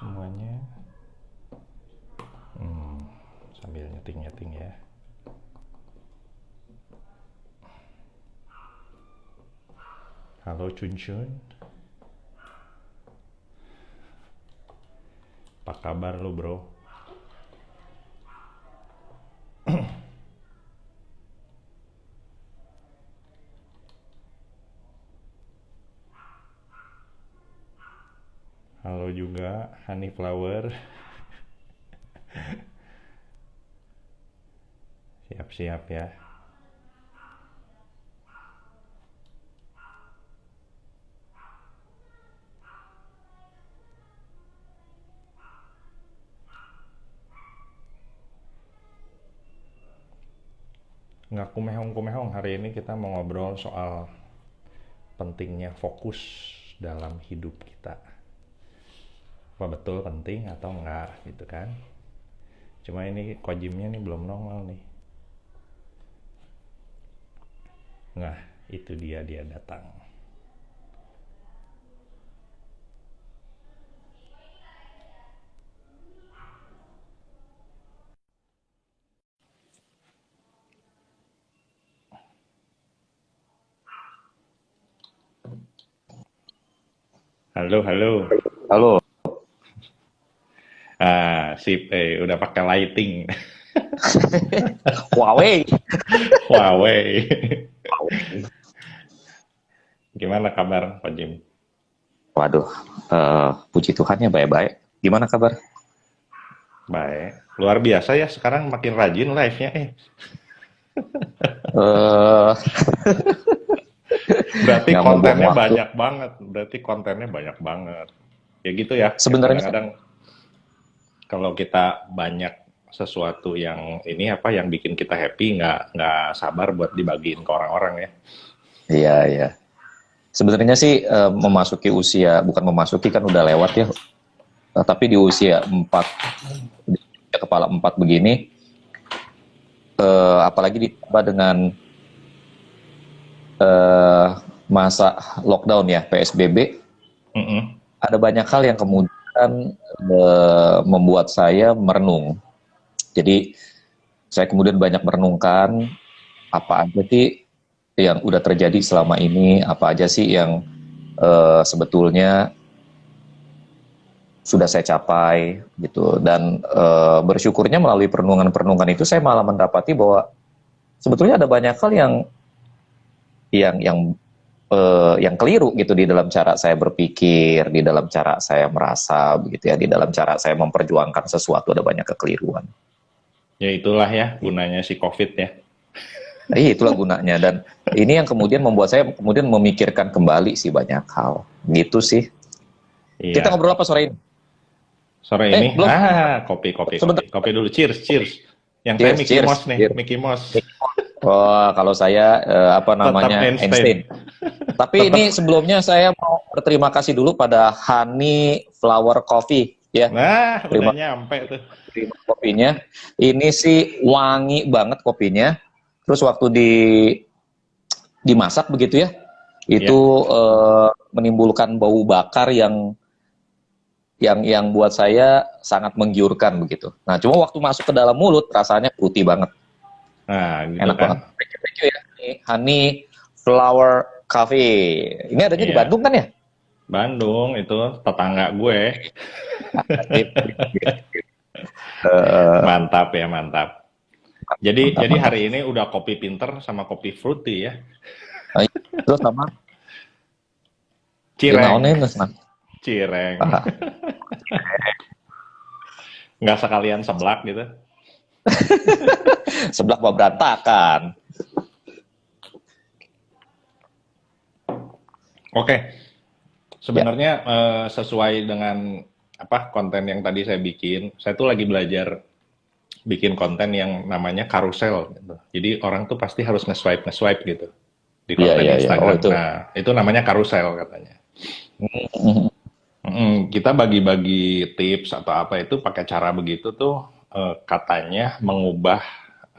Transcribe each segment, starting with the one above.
semuanya. Hmm, Sambil nyeting-nyeting ya. Halo Cun Cun, apa kabar lo bro? Halo juga Honey Flower. Siap-siap ya. Nggak kumehong-kumehong, hari ini kita mau ngobrol soal pentingnya fokus dalam hidup kita. Apa betul penting atau enggak gitu kan? Cuma ini Kojimnya nih belum nongol nih. Nah, itu dia datang. Halo, halo. Halo. Sip, udah pakai lighting. Huawei. Huawei. Gimana kabar, Kojim? Waduh, puji Tuhan ya baik-baik. Gimana kabar? Baik. Luar biasa ya, sekarang makin rajin live-nya. Eh, Berarti nggak mau buang kontennya waktu. banyak banget. Ya gitu ya. Sebenarnya, Kadang-kadang kalau kita banyak sesuatu yang ini apa yang bikin kita happy, nggak sabar buat dibagiin ke orang-orang ya. iya iya. Sebenarnya sih memasuki usia, bukan memasuki kan udah lewat ya. Tapi di usia 4, di usia kepala 4 begini, apalagi ditambah dengan eh, masa lockdown ya, PSBB, Mm-mm. ada banyak hal yang kemudian membuat saya merenung. Jadi saya kemudian banyak merenungkan apa aja sih yang udah terjadi selama ini, apa aja sih yang sebetulnya sudah saya capai gitu. Dan bersyukurnya melalui perenungan-perenungan itu saya malah mendapati bahwa sebetulnya ada banyak hal yang yang yang keliru gitu di dalam cara saya berpikir, di dalam cara saya merasa begitu ya, di dalam cara saya memperjuangkan sesuatu ada banyak kekeliruan. Ya itulah ya gunanya si COVID ya. Itulah gunanya, dan ini yang kemudian membuat saya kemudian memikirkan kembali sih banyak hal. Gitu sih. Kita Iya. ngobrol apa sore ini? Sore ini, Belum. Sebentar. kopi dulu. Cheers, cheers. Yang saya Cheers, Mickey cheers, Mouse nih, cheers. Mickey Mouse. Wah, kalau saya apa Tetap namanya, Einstein. Einstein. Tapi Tetap. ini sebelumnya saya mau berterima kasih dulu pada Honey Flower Coffee ya. Nah, udah Terima nyampe tuh. kasih kopinya. Ini sih wangi banget kopinya. Terus waktu dimasak begitu ya, Ya, itu menimbulkan bau bakar yang buat saya sangat menggiurkan begitu. Nah, cuma waktu masuk ke dalam mulut rasanya putih banget, nah gitu enak kan. banget. Thank you ya, ini Honey Flower Cafe. Ini adanya di Iya, Bandung kan ya? Bandung itu tetangga gue. Eh, Mantap ya, mantap. Jadi mantap jadi mantap. hari ini udah kopi pinter sama kopi fruity ya. Eh, Terus sama Cireng, naonnya mas, cireng. Nggak sekalian seblak gitu. sebelah mah berantakan. Oke, Ya, sebenarnya sesuai dengan apa konten yang tadi saya bikin, saya tuh lagi belajar bikin konten yang namanya karusel gitu. Jadi orang tuh pasti harus nge-swipe gitu di iya konten iya iya. Oh Instagram. itu. Nah, itu namanya karusel katanya. Mhm. Kita bagi-bagi tips atau apa itu pakai cara begitu tuh katanya mengubah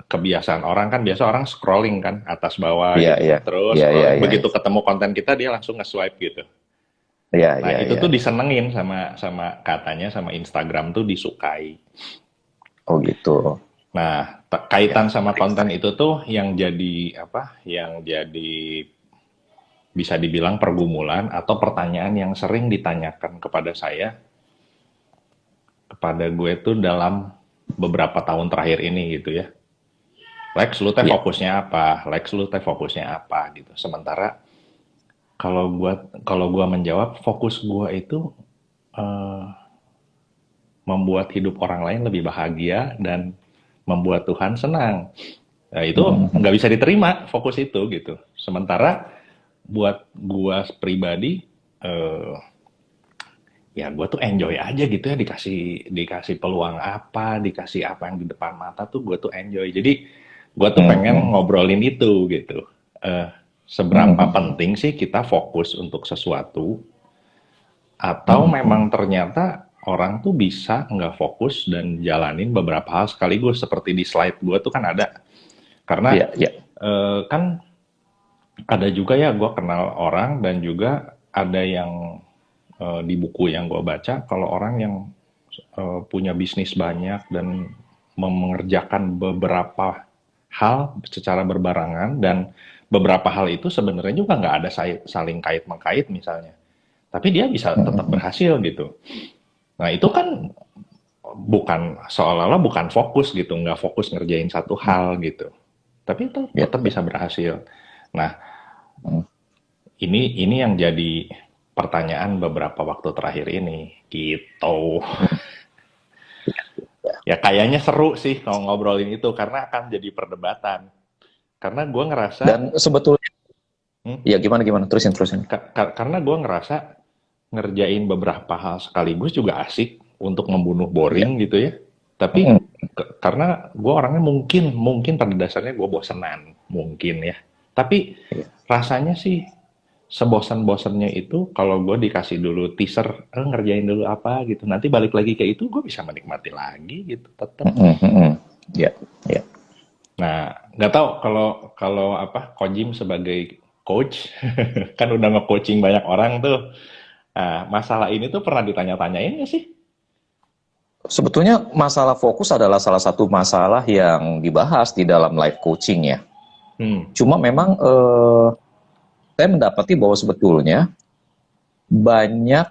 kebiasaan orang. Kan biasa orang scrolling kan atas bawah Iya gitu. iya Terus iya iya scrolling iya. begitu ketemu konten kita dia langsung nge-swipe gitu. Iya, Nah, iya, itu iya. tuh disenengin sama katanya sama Instagram tuh disukai. Oh gitu. Nah, Ya, kaitan sama menarik, konten menarik. itu tuh yang jadi apa? Yang jadi bisa dibilang pergumulan atau pertanyaan yang sering ditanyakan kepada saya, kepada gue tuh dalam beberapa tahun terakhir ini gitu ya. Lex, lu teh Iya. fokusnya apa? Lex, lu teh fokusnya apa gitu. Sementara kalau gua menjawab, fokus gua itu eh, membuat hidup orang lain lebih bahagia dan membuat Tuhan senang. Nah, itu Mhm. nggak bisa diterima fokus itu gitu. Sementara buat gua pribadi, eh, ya gua tuh enjoy aja gitu ya, dikasih dikasih peluang apa, dikasih apa yang di depan mata tuh gua tuh enjoy. Jadi gua tuh pengen Mhm. ngobrolin itu gitu. Eh, Seberapa Mhm. penting sih kita fokus untuk sesuatu, atau Mhm. memang ternyata orang tuh bisa nggak fokus dan jalanin beberapa hal sekaligus, seperti di slide gue tuh kan ada. Karena Iya, iya. kan ada juga ya, gue kenal orang dan juga ada yang di buku yang gue baca, kalau orang yang punya bisnis banyak dan mengerjakan beberapa hal secara berbarengan, dan beberapa hal itu sebenarnya juga nggak ada saling kait mengkait misalnya, tapi dia bisa tetap Mhm. berhasil gitu. Nah, itu kan bukan seolah-olah bukan fokus gitu, nggak fokus ngerjain satu hal gitu. Tapi itu Iya, tetap iya. bisa berhasil. Nah, Mhm. ini yang jadi pertanyaan beberapa waktu terakhir ini gitu. Mhm. Ya. Ya kayaknya seru sih kalau ngobrolin itu karena akan jadi perdebatan. Karena gue ngerasa, Dan sebetulnya, hmm, ya gimana gimana terusin terusin. karena gue ngerasa ngerjain beberapa hal sekaligus juga asik untuk membunuh Ya. boring gitu ya. Tapi Mhm. karena gue orangnya mungkin mungkin pada dasarnya gue bosenan mungkin ya. Tapi Iya. rasanya sih sebosan-bosannya itu kalau gue dikasih dulu teaser, ngerjain dulu apa gitu. Nanti balik lagi ke itu gue bisa menikmati lagi gitu tetap. Mhm. Mhm. Ya, ya. Nah, nggak tahu kalau kalau apa Kojim sebagai coach kan udah nge-coaching banyak orang tuh. Nah, masalah ini tuh pernah ditanya-tanyain nggak sih? Sebetulnya masalah fokus adalah salah satu masalah yang dibahas di dalam life coaching ya. Hmm, Cuma memang saya mendapati bahwa sebetulnya banyak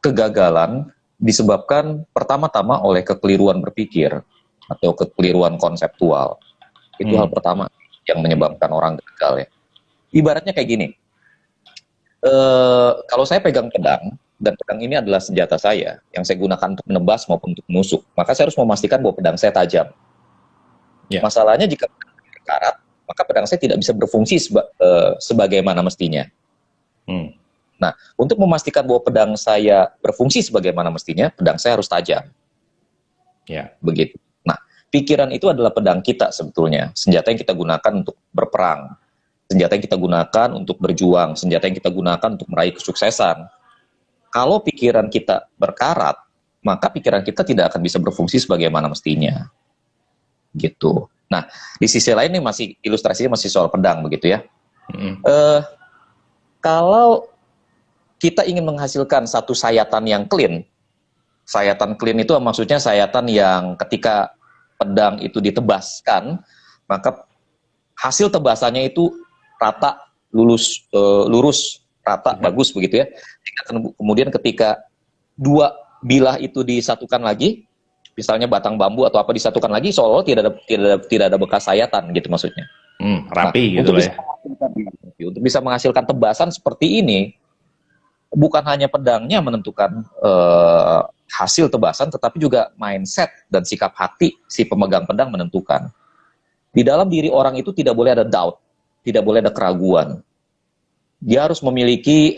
kegagalan disebabkan pertama-tama oleh kekeliruan berpikir atau kekeliruan konseptual. Itu hal hmm, pertama yang menyebabkan orang gagal ya. Ibaratnya kayak gini, kalau saya pegang pedang, dan pedang ini adalah senjata saya, yang saya gunakan untuk menebas maupun untuk menusuk, maka saya harus memastikan bahwa pedang saya tajam. ya, Masalahnya jika pedang saya berkarat, maka pedang saya tidak bisa berfungsi sebagaimana mestinya. hmm, Nah, untuk memastikan bahwa pedang saya berfungsi sebagaimana mestinya, pedang saya harus tajam. ya, Begitu. Nah, pikiran itu adalah pedang kita sebetulnya, senjata yang kita gunakan untuk berperang, senjata yang kita gunakan untuk berjuang, senjata yang kita gunakan untuk meraih kesuksesan. Kalau pikiran kita berkarat, maka pikiran kita tidak akan bisa berfungsi sebagaimana mestinya. Gitu. Nah, di sisi lain nih masih ilustrasinya masih soal pedang begitu ya. hmm, Eh, Kalau kita ingin menghasilkan satu sayatan yang clean, sayatan clean itu maksudnya sayatan yang ketika pedang itu ditebaskan, maka hasil tebasannya itu rata, lurus, rata, ya, bagus begitu ya. Kemudian ketika dua bilah itu disatukan lagi, misalnya batang bambu atau apa disatukan lagi, seolah-olah tidak ada bekas sayatan gitu maksudnya. Nah, rapi gitu lah ya. untuk bisa menghasilkan tebasan seperti ini, bukan hanya pedangnya menentukan hasil tebasan, tetapi juga mindset dan sikap hati si pemegang pedang menentukan. Di dalam diri orang itu tidak boleh ada doubt, tidak boleh ada keraguan. Dia harus memiliki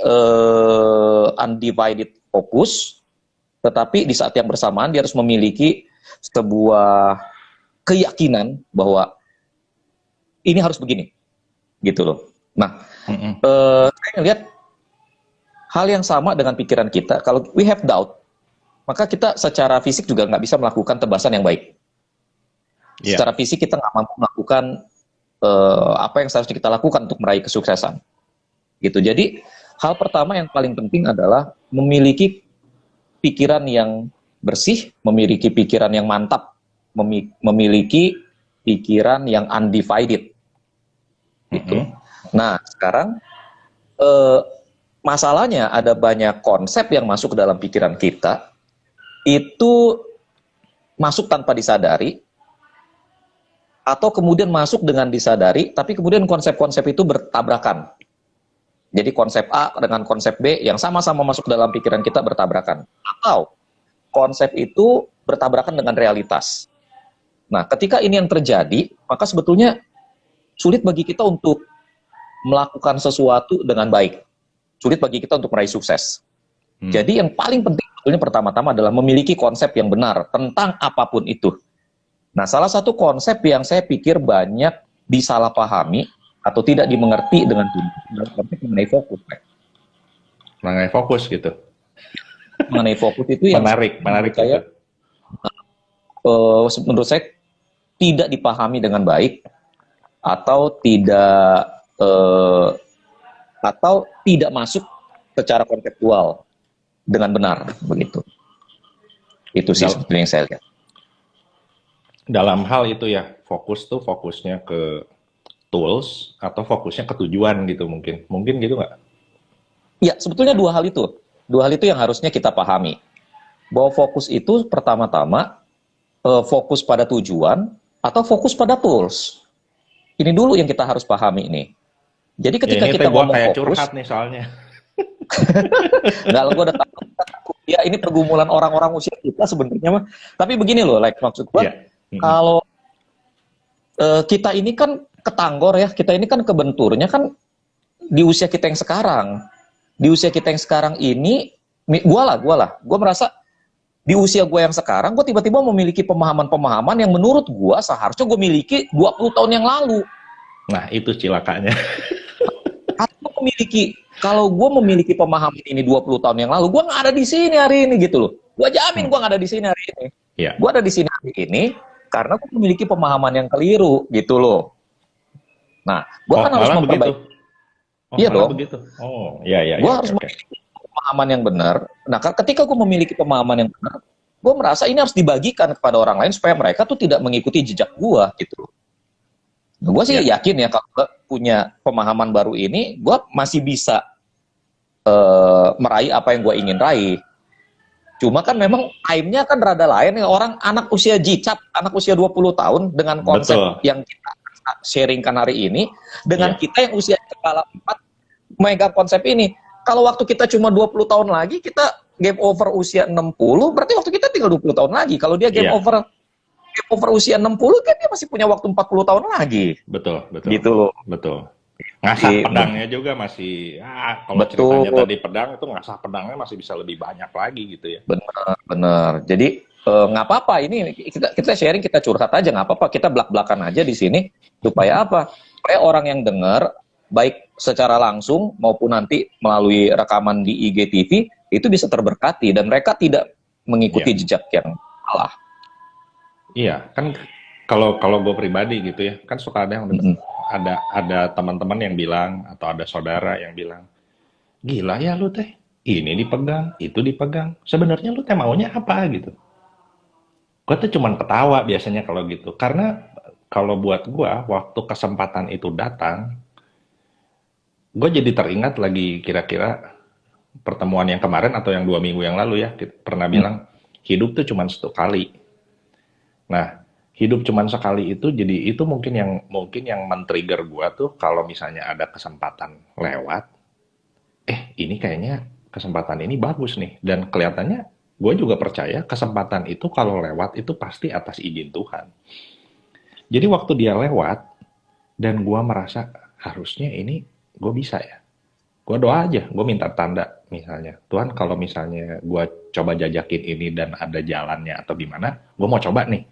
undivided fokus, tetapi di saat yang bersamaan dia harus memiliki sebuah keyakinan bahwa ini harus begini, gitu loh. Nah, Hmm, saya lihat hal yang sama dengan pikiran kita. Kalau we have doubt, maka kita secara fisik juga nggak bisa melakukan tebasan yang baik. ya, Secara fisik kita nggak mampu melakukan apa yang seharusnya kita lakukan untuk meraih kesuksesan. Gitu. Jadi Hal pertama yang paling penting adalah memiliki pikiran yang bersih, memiliki pikiran yang mantap, memiliki pikiran yang undivided. Gitu. Nah, sekarang masalahnya ada banyak konsep yang masuk ke dalam pikiran kita, itu masuk tanpa disadari, atau kemudian masuk dengan disadari, tapi kemudian konsep-konsep itu bertabrakan. Jadi konsep A dengan konsep B yang sama-sama masuk ke dalam pikiran kita bertabrakan. Atau konsep itu bertabrakan dengan realitas. Nah, ketika ini yang terjadi, maka sebetulnya sulit bagi kita untuk melakukan sesuatu dengan baik. Sulit bagi kita untuk meraih sukses. Jadi yang paling penting sebetulnya pertama-tama adalah memiliki konsep yang benar tentang apapun itu. Nah, salah satu konsep yang saya pikir banyak disalahpahami atau tidak dimengerti dengan adalah konsep mengenai fokus. Mengenai fokus gitu. Mengenai fokus itu yang menarik saya, menurut saya tidak dipahami dengan baik atau tidak masuk secara konseptual dengan benar begitu. Itu sih sebetulnya yang saya lihat. Dalam hal itu ya, fokus tuh fokusnya ke tools atau fokusnya ke tujuan gitu mungkin gitu nggak? Ya, sebetulnya dua hal itu yang harusnya kita pahami. Bahwa fokus itu pertama-tama fokus pada tujuan atau fokus pada tools. Ini dulu yang kita harus pahami ini. Jadi ketika ya, kita ngomong kayak fokus, curhat nih soalnya. Enggak, gue udah tahu. Ya, ini pergumulan orang-orang usia kita sebenarnya mah. Tapi begini loh, maksud gue, kalau kita ini kan ketanggor ya, kita ini kan kebenturnya kan di usia kita yang sekarang. Di usia kita yang sekarang ini, gue merasa di usia gue yang sekarang, gue tiba-tiba memiliki pemahaman-pemahaman yang menurut gue seharusnya gue miliki 20 tahun yang lalu. Nah, itu cilakanya. Kalau gue memiliki pemahaman ini 20 tahun yang lalu, gue nggak ada di sini hari ini gitu loh. Gue jamin gue nggak ada di sini hari ini. Yeah. Gue ada di sini hari ini karena gue memiliki pemahaman yang keliru gitu loh. Nah, gue kan harus memperbaiki. Iya dong. Begitu. Oh, ya. Gue harus memiliki pemahaman yang benar. Nah, ketika gue memiliki pemahaman yang benar, gue merasa ini harus dibagikan kepada orang lain supaya mereka tuh tidak mengikuti jejak gue gitu. Nah, gue sih yakin ya kalau gue punya pemahaman baru ini, gue masih bisa meraih apa yang gue ingin raih. Cuma kan memang time-nya kan rada lain ya. Orang anak usia jicap, anak usia 20 tahun dengan konsep yang kita sharingkan hari ini, dengan kita yang usia kepala 4 megang konsep ini. Kalau waktu kita cuma 20 tahun lagi, kita game over usia 60, berarti waktu kita tinggal 20 tahun lagi. Kalau dia game over usia 60, kan dia masih punya waktu 40 tahun lagi. Betul. Gitu loh. Betul. Ngasah pedangnya juga masih, kalau ceritanya tadi pedang, itu ngasah pedangnya masih bisa lebih banyak lagi gitu ya. Benar. Jadi nggak apa-apa, ini kita sharing, kita curhat aja, nggak apa-apa, kita belak-belakan aja di sini. Supaya apa? Supaya orang yang dengar, baik secara langsung maupun nanti melalui rekaman di IGTV, itu bisa terberkati dan mereka tidak mengikuti jejak yang salah. Iya, kan kalau gue pribadi gitu ya, kan suka ada yang ada teman-teman yang bilang atau ada saudara yang bilang, gila ya lu teh, ini dipegang, itu dipegang. Sebenarnya lu teh maunya apa gitu? Gue tuh cuman ketawa biasanya kalau gitu, karena kalau buat gue waktu kesempatan itu datang, gue jadi teringat lagi kira-kira pertemuan yang kemarin atau yang 2 minggu yang lalu ya, kita pernah bilang hidup tuh cuman 1 kali. Nah, hidup cuman sekali itu, jadi itu mungkin yang men-trigger gua tuh kalau misalnya ada kesempatan lewat, ini kayaknya kesempatan ini bagus nih, dan kelihatannya gue juga percaya kesempatan itu kalau lewat itu pasti atas izin Tuhan. Jadi waktu dia lewat dan gua merasa harusnya ini gue bisa ya, gue doa aja, gue minta tanda misalnya, Tuhan kalau misalnya gue coba jajakin ini dan ada jalannya atau gimana, gue mau coba nih.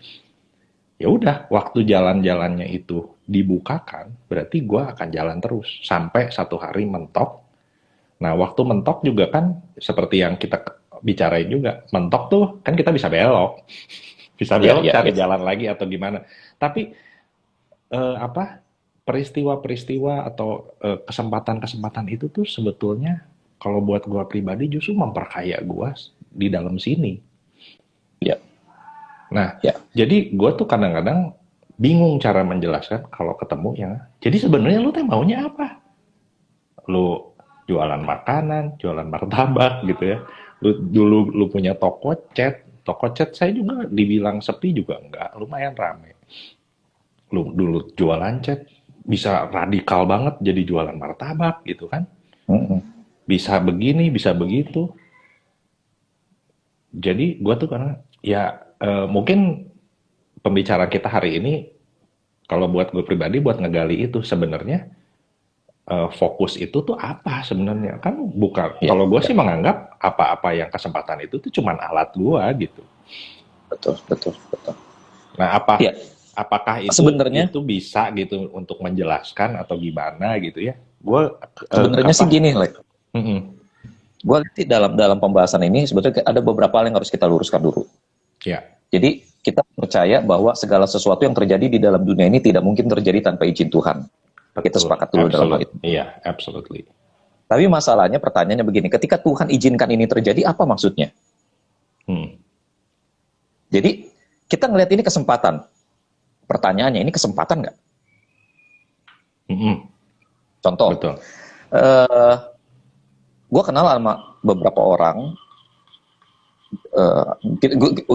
Ya udah, waktu jalan-jalannya itu dibukakan, berarti gue akan jalan terus sampai satu hari mentok. Nah, waktu mentok juga kan seperti yang kita bicarain juga, mentok tuh kan kita bisa belok, cari jalan lagi atau gimana. Tapi peristiwa-peristiwa atau kesempatan-kesempatan itu tuh sebetulnya kalau buat gue pribadi justru memperkaya gue di dalam sini. Ya, Nah, ya. jadi gue tuh kadang-kadang bingung cara menjelaskan kalau ketemu yang, jadi sebenarnya lu teh maunya apa? Lu jualan makanan, jualan martabak gitu ya. Lu punya toko cat saya juga dibilang sepi juga enggak, lumayan rame. Lu dulu jualan cat, bisa radikal banget jadi jualan martabak gitu kan. Mm-mm. Bisa begini, bisa begitu. Jadi gue tuh karena ya mungkin pembicara kita hari ini kalau buat gue pribadi buat ngegali itu sebenarnya fokus itu tuh apa sebenarnya kan bukan Ya, kalau gue ya, sih menganggap apa-apa yang kesempatan itu tuh cuman alat gue gitu. betul, betul, betul. Nah Ya, apakah sebenarnya, itu bisa gitu untuk menjelaskan atau gimana gitu ya? Gue sebenarnya sih apa? gini, Lek. Mm-mm. Gue dalam dalam pembahasan ini sebetulnya ada beberapa hal yang harus kita luruskan dulu. Ya, Jadi kita percaya bahwa segala sesuatu yang terjadi di dalam dunia ini tidak mungkin terjadi tanpa izin Tuhan. Kita betul, sepakat dulu dalam hal itu. iya, absolutely. Tapi masalahnya pertanyaannya begini, ketika Tuhan izinkan ini terjadi, apa maksudnya? Hmm. Jadi kita ngelihat ini kesempatan. Pertanyaannya, ini kesempatan nggak? Mm-mm. Contoh, Betul. gue kenal sama beberapa orang,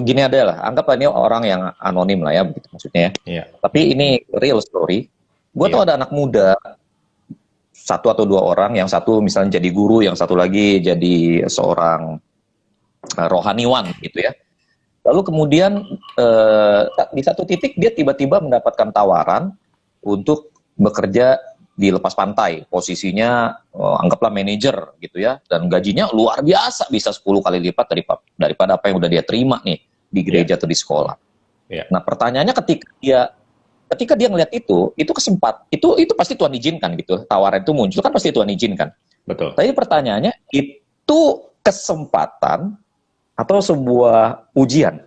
gini ada lah, anggaplah ini orang yang anonim lah ya, begitu maksudnya ya. Iya, Tapi ini real story. Gue iya, tuh ada anak muda, satu atau dua orang, yang satu misalnya jadi guru, yang satu lagi jadi seorang rohaniwan gitu ya. Lalu kemudian di satu titik dia tiba-tiba mendapatkan tawaran untuk bekerja di lepas pantai. Posisinya anggaplah manajer gitu ya, dan gajinya luar biasa, bisa 10 kali lipat daripada apa yang udah dia terima nih di gereja atau di sekolah. iya, Nah, pertanyaannya ketika dia ngelihat itu itu pasti Tuhan izinkan gitu. Tawaran itu muncul kan pasti Tuhan izinkan. betul. Tapi pertanyaannya, itu kesempatan atau sebuah ujian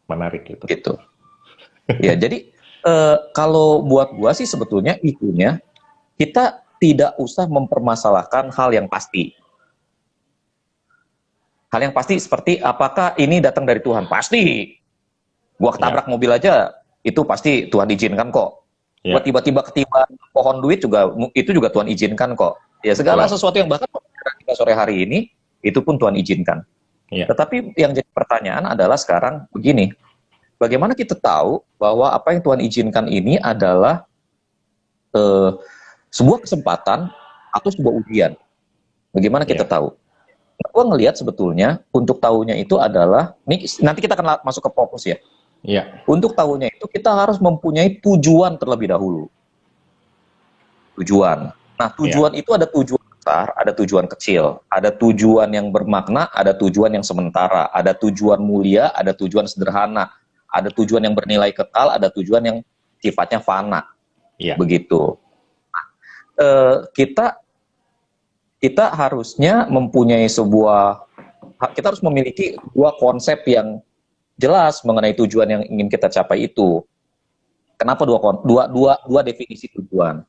Menarik itu. gitu. Ya, jadi kalau buat gua sih sebetulnya itunya kita tidak usah mempermasalahkan hal yang pasti. Hal yang pasti seperti apakah ini datang dari Tuhan? Pasti. Gua ketabrak mobil aja itu pasti Tuhan izinkan kok. Gua Ya, tiba-tiba ketiban pohon duit juga itu juga Tuhan izinkan kok. Ya, segala betul. sesuatu yang bahkan kita sore hari ini itu pun Tuhan izinkan. Ya, Tetapi yang jadi pertanyaan adalah sekarang begini, bagaimana kita tahu bahwa apa yang Tuhan izinkan ini adalah sebuah kesempatan atau sebuah ujian? Bagaimana kita ya, tahu? Gue ngelihat sebetulnya untuk tahunya itu adalah, ini nanti kita akan masuk ke fokus ya. ya, Untuk tahunya itu kita harus mempunyai tujuan terlebih dahulu. Tujuan. Nah, ya, tujuan itu ada tujuan besar, ada tujuan kecil, ada tujuan yang bermakna, ada tujuan yang sementara, ada tujuan mulia, ada tujuan sederhana, ada tujuan yang bernilai kekal, ada tujuan yang sifatnya fana. ya, Begitu. Kita harusnya mempunyai kita harus memiliki dua konsep yang jelas mengenai tujuan yang ingin kita capai itu. Kenapa dua definisi tujuan?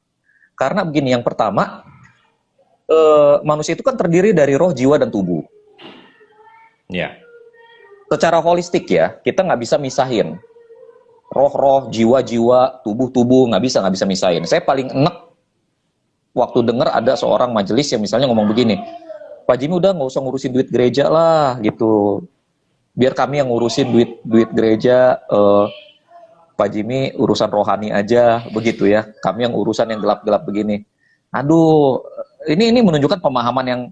Karena begini, yang pertama, manusia itu kan terdiri dari roh, jiwa, dan tubuh. ya, Secara holistik ya, kita nggak bisa misahin roh, jiwa, tubuh, nggak bisa misahin. Saya paling enek waktu dengar ada seorang majelis yang misalnya ngomong begini, Pak Jimmy udah nggak usah ngurusin duit gereja lah gitu, biar kami yang ngurusin duit gereja, Pak Jimmy urusan rohani aja begitu ya, kami yang urusan yang gelap-gelap begini. Aduh, ini menunjukkan pemahaman yang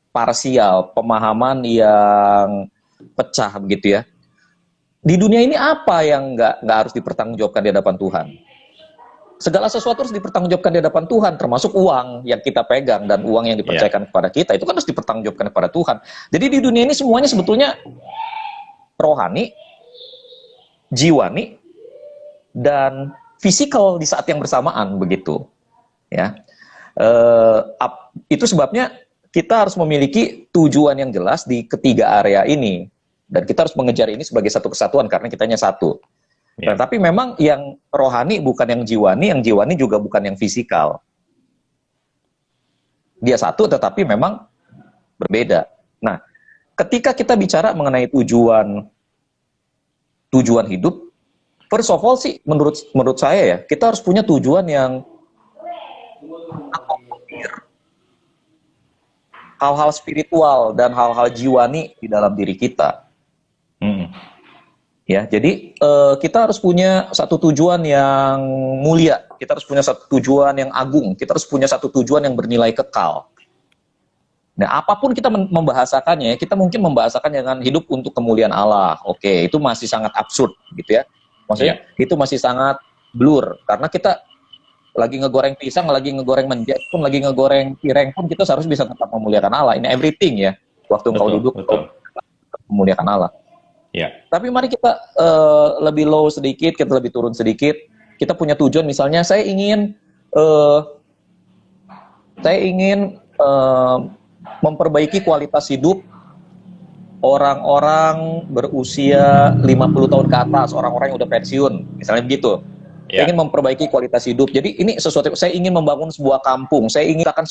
parsial, pemahaman yang pecah begitu ya. Di dunia ini apa yang nggak harus dipertanggungjawabkan di hadapan Tuhan? Segala sesuatu harus dipertanggungjawabkan di hadapan Tuhan, termasuk uang yang kita pegang dan uang yang dipercayakan kepada kita, itu kan harus dipertanggungjawabkan kepada Tuhan. Jadi di dunia ini semuanya sebetulnya rohani, jiwani, dan fisikal di saat yang bersamaan begitu. Ya, itu sebabnya kita harus memiliki tujuan yang jelas di ketiga area ini, dan kita harus mengejar ini sebagai satu kesatuan karena kitanya satu. ya, Tapi memang yang rohani bukan yang jiwani juga bukan yang fisikal. dia satu tetapi memang berbeda. Nah, ketika kita bicara mengenai tujuan hidup, first of all sih menurut saya ya, kita harus punya tujuan yang hal-hal spiritual dan hal-hal jiwani di dalam diri kita. Ya, jadi kita harus punya satu tujuan yang mulia, kita harus punya satu tujuan yang agung, kita harus punya satu tujuan yang bernilai kekal. Nah, apapun kita membahasakannya, kita mungkin membahasakan dengan hidup untuk kemuliaan Allah. Oke, itu masih sangat absurd gitu ya. Maksudnya itu masih sangat blur, karena kita lagi ngegoreng pisang, lagi ngegoreng menjek pun, lagi ngegoreng cireng pun, kita seharusnya bisa tetap memuliakan Allah. Ini everything ya. Waktu engkau duduk, engkau memuliakan Allah. Ya. Tapi mari kita lebih low sedikit, kita lebih turun sedikit. Kita punya tujuan, misalnya saya ingin memperbaiki kualitas hidup orang-orang berusia 50 tahun ke atas, orang-orang yang udah pensiun, misalnya begitu. Saya ingin memperbaiki kualitas hidup. Jadi ini sesuatu, saya ingin membangun sebuah kampung, saya ingin akan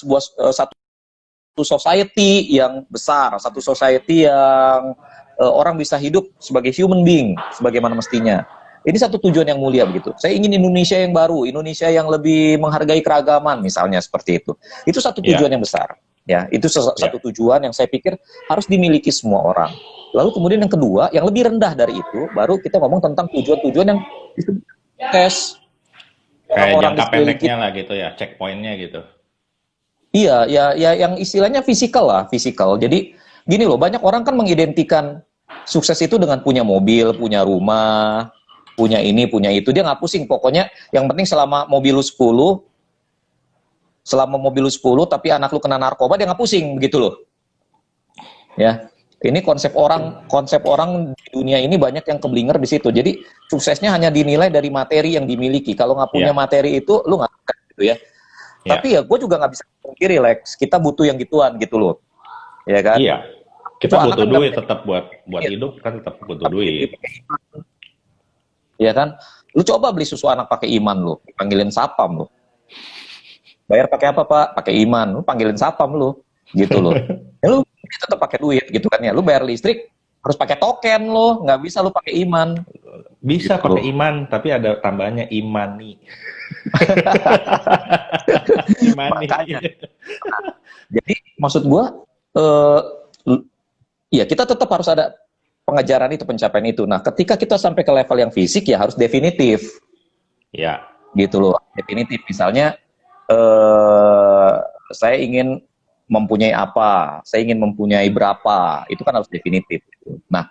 satu society yang besar, satu society yang orang bisa hidup sebagai human being, sebagaimana mestinya. Ini satu tujuan yang mulia begitu. Saya ingin Indonesia yang baru, Indonesia yang lebih menghargai keragaman, misalnya seperti itu. Itu satu tujuan yang besar. Ya, itu satu tujuan yang saya pikir harus dimiliki semua orang. Lalu kemudian yang kedua, yang lebih rendah dari itu, baru kita ngomong tentang tujuan-tujuan yang tes. Kayak jangka pendeknya lah gitu ya, checkpointnya gitu. Iya, ya yang istilahnya fisikal lah, fisikal. Jadi gini loh, banyak orang kan mengidentikan sukses itu dengan punya mobil, punya rumah, punya ini, punya itu. Dia nggak pusing, pokoknya yang penting selama mobil lu 10, tapi anak lu kena narkoba, dia nggak pusing, begitu loh. Ya, ini konsep orang di dunia ini banyak yang keblinger di situ. Jadi suksesnya hanya dinilai dari materi yang dimiliki. Kalau nggak punya materi itu, lu nggak gitu ya. Tapi ya gue juga nggak bisa pungkiri, Lex, kita butuh yang gituan gitu loh. Ya kan? Iya. Kita butuh duit tetap buat hidup, kan tetap butuh duit. Iya kan? Lu coba beli susu anak pakai iman lu, panggilin sapam lu. Bayar pakai apa, Pak? Pakai iman. Lu panggilin sapam lu, gitu loh. Ya lu tetap pakai duit gitu kan ya. Lu bayar listrik harus pakai token lo, nggak bisa lu pakai iman. Bisa gitu. Pakai iman, tapi ada tambahannya imani. Makanya. Jadi maksud gua ya kita tetap harus ada pengejaran itu, pencapaian itu. Nah, ketika kita sampai ke level yang fisik ya harus definitif. Ya. Gitu loh, definitif. Misalnya saya ingin mempunyai apa, saya ingin mempunyai berapa, itu kan harus definitif. Nah,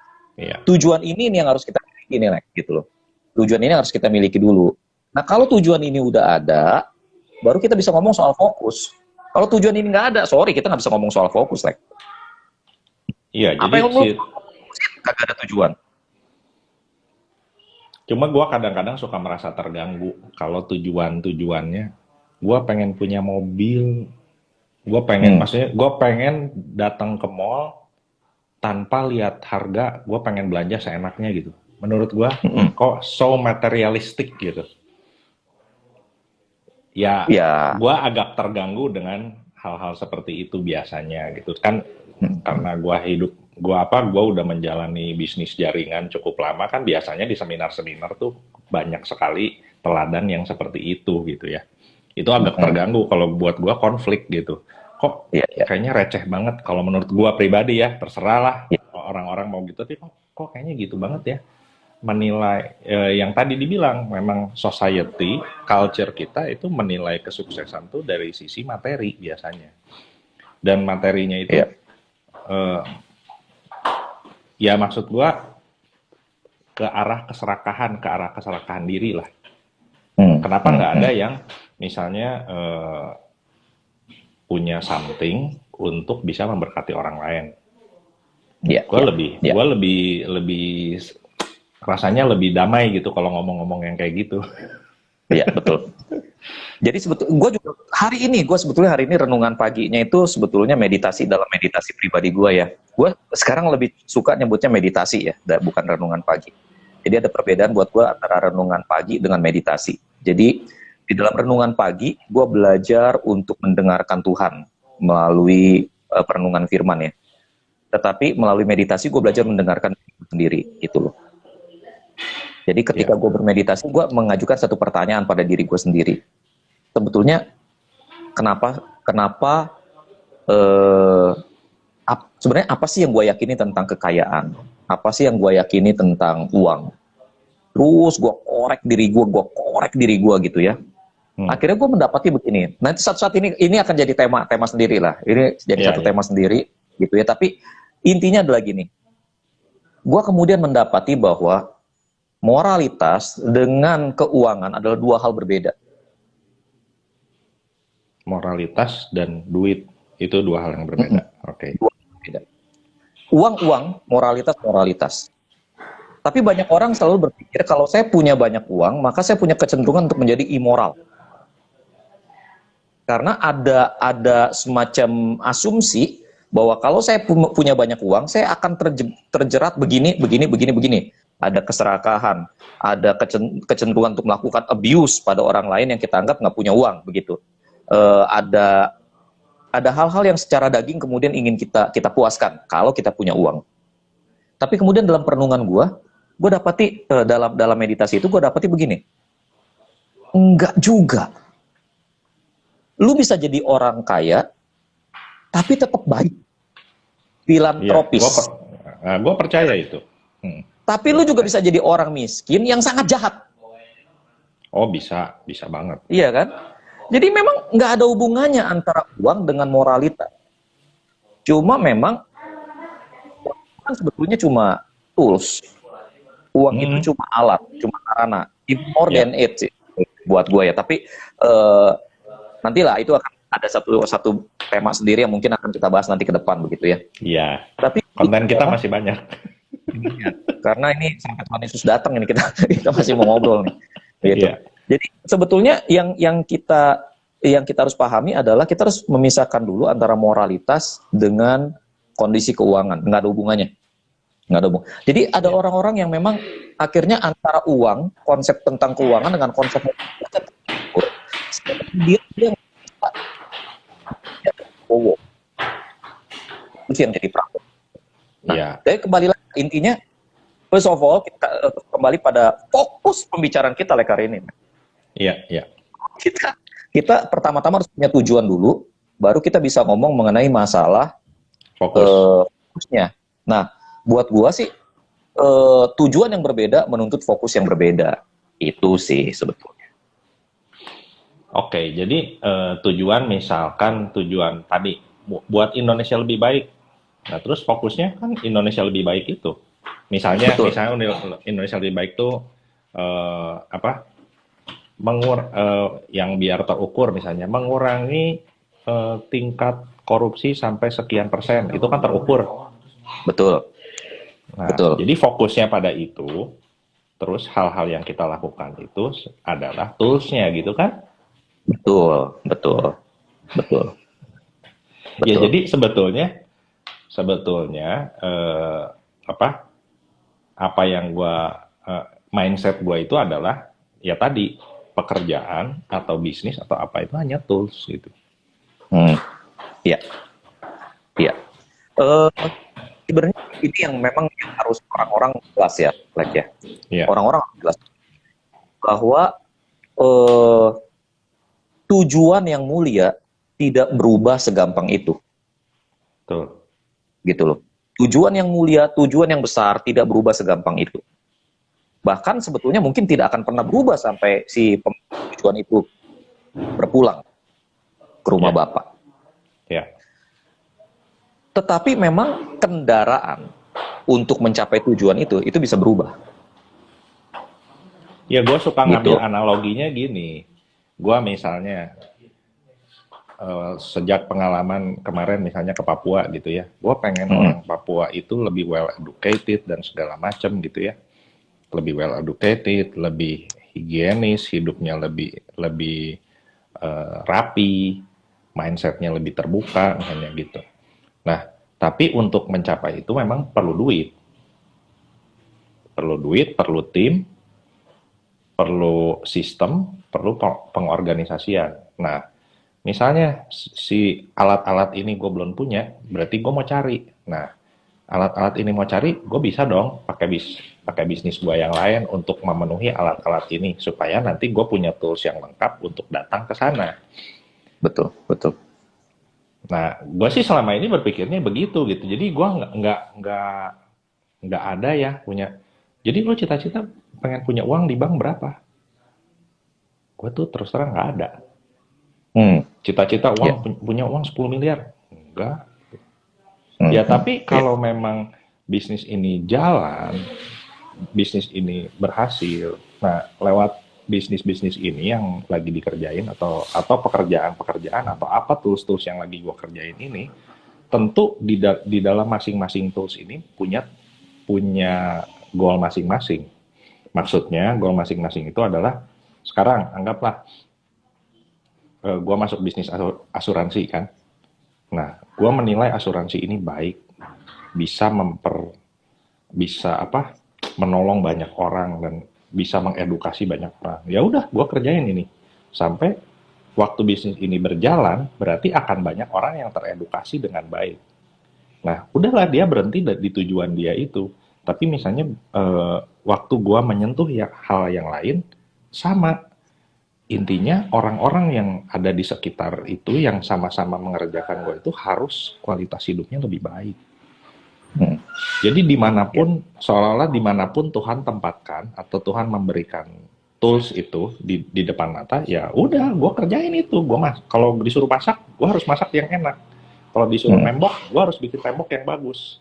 tujuan ini yang harus kita miliki nih, gitu loh. Tujuan ini harus kita miliki dulu. Nah, kalau tujuan ini udah ada, baru kita bisa ngomong soal fokus. Kalau tujuan ini nggak ada, sorry, kita nggak bisa ngomong soal fokus, Iya, apa jadi kagak ada tujuan. Cuma gue kadang-kadang suka merasa terganggu kalau tujuannya, gue pengen punya mobil, gue pengen, maksudnya gue pengen datang ke mall tanpa lihat harga, gue pengen belanja seenaknya gitu. Menurut gue, kok so materialistik gitu. Ya. Gue agak terganggu dengan hal-hal seperti itu biasanya gitu kan, karena gue udah menjalani bisnis jaringan cukup lama kan, biasanya di seminar-seminar tuh banyak sekali teladan yang seperti itu gitu ya. Itu agak terganggu kalau buat gue, konflik gitu. Kok kayaknya receh banget kalau menurut gue pribadi ya, terserah lah orang-orang mau gitu, tapi kok kayaknya gitu banget ya. Menilai yang tadi dibilang, memang society, culture kita itu menilai kesuksesan tuh dari sisi materi biasanya. Dan materinya itu ya maksud gua ke arah keserakahan diri lah. Kenapa nggak ada yang misalnya punya something untuk bisa memberkati orang lain? Gua lebih rasanya lebih damai gitu kalau ngomong-ngomong yang kayak gitu. Iya, betul. Jadi sebetulnya hari ini renungan paginya itu sebetulnya meditasi dalam meditasi pribadi gue ya. Gue sekarang lebih suka nyebutnya meditasi ya, bukan renungan pagi. Jadi ada perbedaan buat gue antara renungan pagi dengan meditasi. Jadi di dalam renungan pagi gue belajar untuk mendengarkan Tuhan. melalui perenungan firman ya. Tetapi melalui meditasi gue belajar mendengarkan diri sendiri, gitu loh. Jadi ketika Ya. gue bermeditasi, gue mengajukan satu pertanyaan pada diri gue sendiri. Sebetulnya kenapa sebenarnya apa sih yang gue yakini tentang kekayaan? Apa sih yang gue yakini tentang uang? Terus gue korek diri gue gitu ya. Akhirnya gue mendapati begini. Nanti saat ini akan jadi tema sendiri lah. Ini jadi Ya, satu ya. tema sendiri gitu ya. Tapi intinya adalah gini. Gue kemudian mendapati bahwa moralitas dengan keuangan adalah dua hal berbeda. Moralitas dan duit itu dua hal yang berbeda. Oke. Dua hal berbeda. Uang, moralitas. Tapi banyak orang selalu berpikir kalau saya punya banyak uang, maka saya punya kecenderungan untuk menjadi immoral. Karena ada semacam asumsi bahwa kalau saya punya banyak uang, saya akan terjerat begini. Ada keserakahan, ada kecenderungan untuk melakukan abuse pada orang lain yang kita anggap nggak punya uang, begitu. Ada hal-hal yang secara daging kemudian ingin kita puaskan kalau kita punya uang. Tapi kemudian dalam perenungan gue dapati dalam meditasi itu gue dapati begini, enggak juga. Lu bisa jadi orang kaya, tapi tetap baik, filantropis. Ya, gue percaya itu. Tapi lu juga bisa jadi orang miskin yang sangat jahat. Oh bisa banget. Iya kan? Jadi memang nggak ada hubungannya antara uang dengan moralitas. Cuma memang kan sebetulnya cuma tools. Uang itu cuma alat, cuma sarana. More than it sih buat gue ya. Tapi nantilah itu akan ada satu tema sendiri yang mungkin akan kita bahas nanti ke depan begitu ya. Iya. Tapi konten kita masih banyak. Karena ini sampai Tuhan Yesus datang ini kita masih mau ngobrol nih. Gitu. Iya. Jadi sebetulnya yang kita harus pahami adalah kita harus memisahkan dulu antara moralitas dengan kondisi keuangan. Nggak ada hubungannya. Jadi ada orang-orang yang memang akhirnya antara uang, konsep tentang keuangan dengan konsep dia itu yang jadi problem. Nah, jadi kembali lagi intinya, first of all kita kembali pada fokus pembicaraan kita hari ini. Iya. Kita pertama-tama harus punya tujuan dulu, baru kita bisa ngomong mengenai masalah fokusnya. Nah, buat gua sih tujuan yang berbeda menuntut fokus yang berbeda. Itu sih sebetulnya. Oke, jadi tujuan tadi buat Indonesia lebih baik. Nah, terus fokusnya kan Indonesia lebih baik itu. Misalnya Indonesia lebih baik itu yang biar terukur, misalnya mengurangi tingkat korupsi sampai sekian persen, itu kan terukur. Betul. Nah, jadi fokusnya pada itu, terus hal-hal yang kita lakukan itu adalah tools-nya gitu kan? Betul. Ya, jadi sebetulnya apa yang mindset gua itu adalah ya tadi, pekerjaan atau bisnis atau apa itu hanya tools gitu. Iya. Sebenarnya ini yang memang harus orang-orang jelas ya, Orang-orang jelas bahwa tujuan yang mulia tidak berubah segampang itu. Betul. Gitu loh. Tujuan yang mulia, tujuan yang besar tidak berubah segampang itu. Bahkan sebetulnya mungkin tidak akan pernah berubah sampai si tujuan itu berpulang ke rumah Bapak. Ya. Tetapi memang kendaraan untuk mencapai tujuan itu bisa berubah. Ya, gue suka ngambil analoginya gini. Gue misalnya sejak pengalaman kemarin misalnya ke Papua gitu ya, gue pengen orang Papua itu lebih well educated dan segala macam gitu ya, lebih well educated, lebih higienis, hidupnya lebih rapi, mindsetnya lebih terbuka misalnya gitu. Nah, tapi untuk mencapai itu memang perlu duit, perlu tim, perlu sistem, perlu pengorganisasian. Nah, Misalnya si alat-alat ini gue belum punya, berarti gue mau cari. Nah, alat-alat ini mau cari, gue bisa dong pakai bisnis gue yang lain untuk memenuhi alat-alat ini supaya nanti gue punya tools yang lengkap untuk datang ke sana. Betul, betul. Nah, gue sih selama ini berpikirnya begitu gitu. Jadi gue nggak ada ya punya. Jadi lo cita-cita pengen punya uang di bank berapa? Gue tuh terus terang nggak ada. Hmm, Cita-cita ya, punya uang 10 miliar? Enggak. hmm, Ya hmm, tapi ya, kalau memang bisnis ini jalan, bisnis ini berhasil, nah lewat bisnis-bisnis ini yang lagi dikerjain atau pekerjaan-pekerjaan atau apa tools-tools yang lagi gue kerjain ini, tentu di dalam masing-masing tools ini punya punya goal masing-masing. Maksudnya goal masing-masing itu adalah sekarang anggaplah gue masuk bisnis asuransi kan. Nah, gue menilai asuransi ini baik, bisa bisa apa, menolong banyak orang dan bisa mengedukasi banyak orang. Ya udah, gue kerjain ini sampai waktu bisnis ini berjalan, berarti akan banyak orang yang teredukasi dengan baik. Nah, udahlah dia berhenti di tujuan dia itu. Tapi misalnya waktu gue menyentuh hal yang lain, sama. Intinya orang-orang yang ada di sekitar itu yang sama-sama mengerjakan gue itu harus kualitas hidupnya lebih baik. hmm, Jadi ya, dimanapun, seolah-olah dimanapun Tuhan tempatkan atau Tuhan memberikan tools itu di depan mata, ya udah, gue kerjain itu. Kalau disuruh masak, gue harus masak yang enak. Kalau disuruh hmm, nembok, gue harus bikin tembok yang bagus.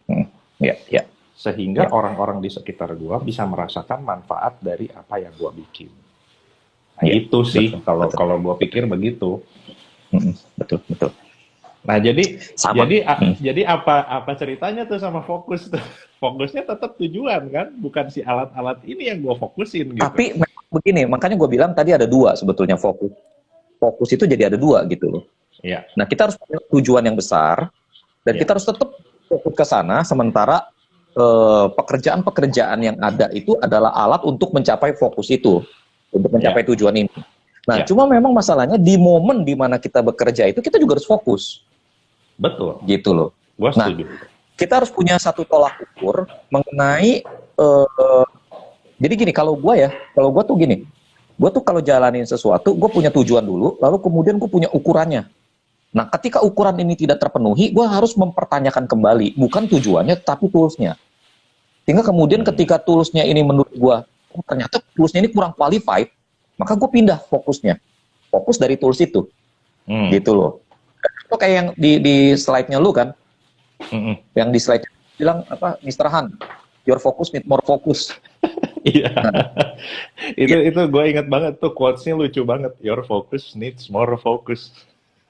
hmm, ya, ya, Sehingga ya, orang-orang di sekitar gue bisa merasakan manfaat dari apa yang gue bikin. Nah ya, itu sih, betul, kalau betul, kalau gue pikir begitu. hmm, betul, betul. Nah, jadi Sama. jadi Hmm. jadi apa ceritanya tuh sama fokus tuh? Fokusnya tetap tujuan kan, bukan si alat-alat ini yang gue fokusin gitu. Tapi memang begini, makanya gue bilang tadi ada dua sebetulnya fokus. Fokus itu jadi ada dua gitu loh. Iya, Nah, kita harus punya tujuan yang besar dan iya. kita harus tetap fokus ke sana, sementara pekerjaan-pekerjaan yang ada itu adalah alat untuk mencapai fokus itu, untuk mencapai Iya, tujuan ini. Nah, iya. cuma memang masalahnya di momen di mana kita bekerja itu kita juga harus fokus, Betul. gitu loh. Gue Nah, setuju. kita harus punya satu tolak ukur mengenai eh, jadi gini, kalau gue tuh gini, gue tuh kalau jalanin sesuatu, gue punya tujuan dulu, lalu kemudian gue punya ukurannya. Nah, ketika ukuran ini tidak terpenuhi, gue harus mempertanyakan kembali, bukan tujuannya, tapi toolsnya. Sehingga kemudian Hmm. ketika toolsnya ini menurut gue, oh, ternyata toolsnya ini kurang qualified, maka gue pindah fokusnya. Fokus dari tools itu, Hmm. gitu loh. Itu kayak yang di slide-nya lu kan, Hmm. yang di slide bilang apa, Mr. Han, your focus need more focus. Iya. Nah, ya, Itu gue ingat banget tuh quotes-nya lucu banget. Your focus needs more focus.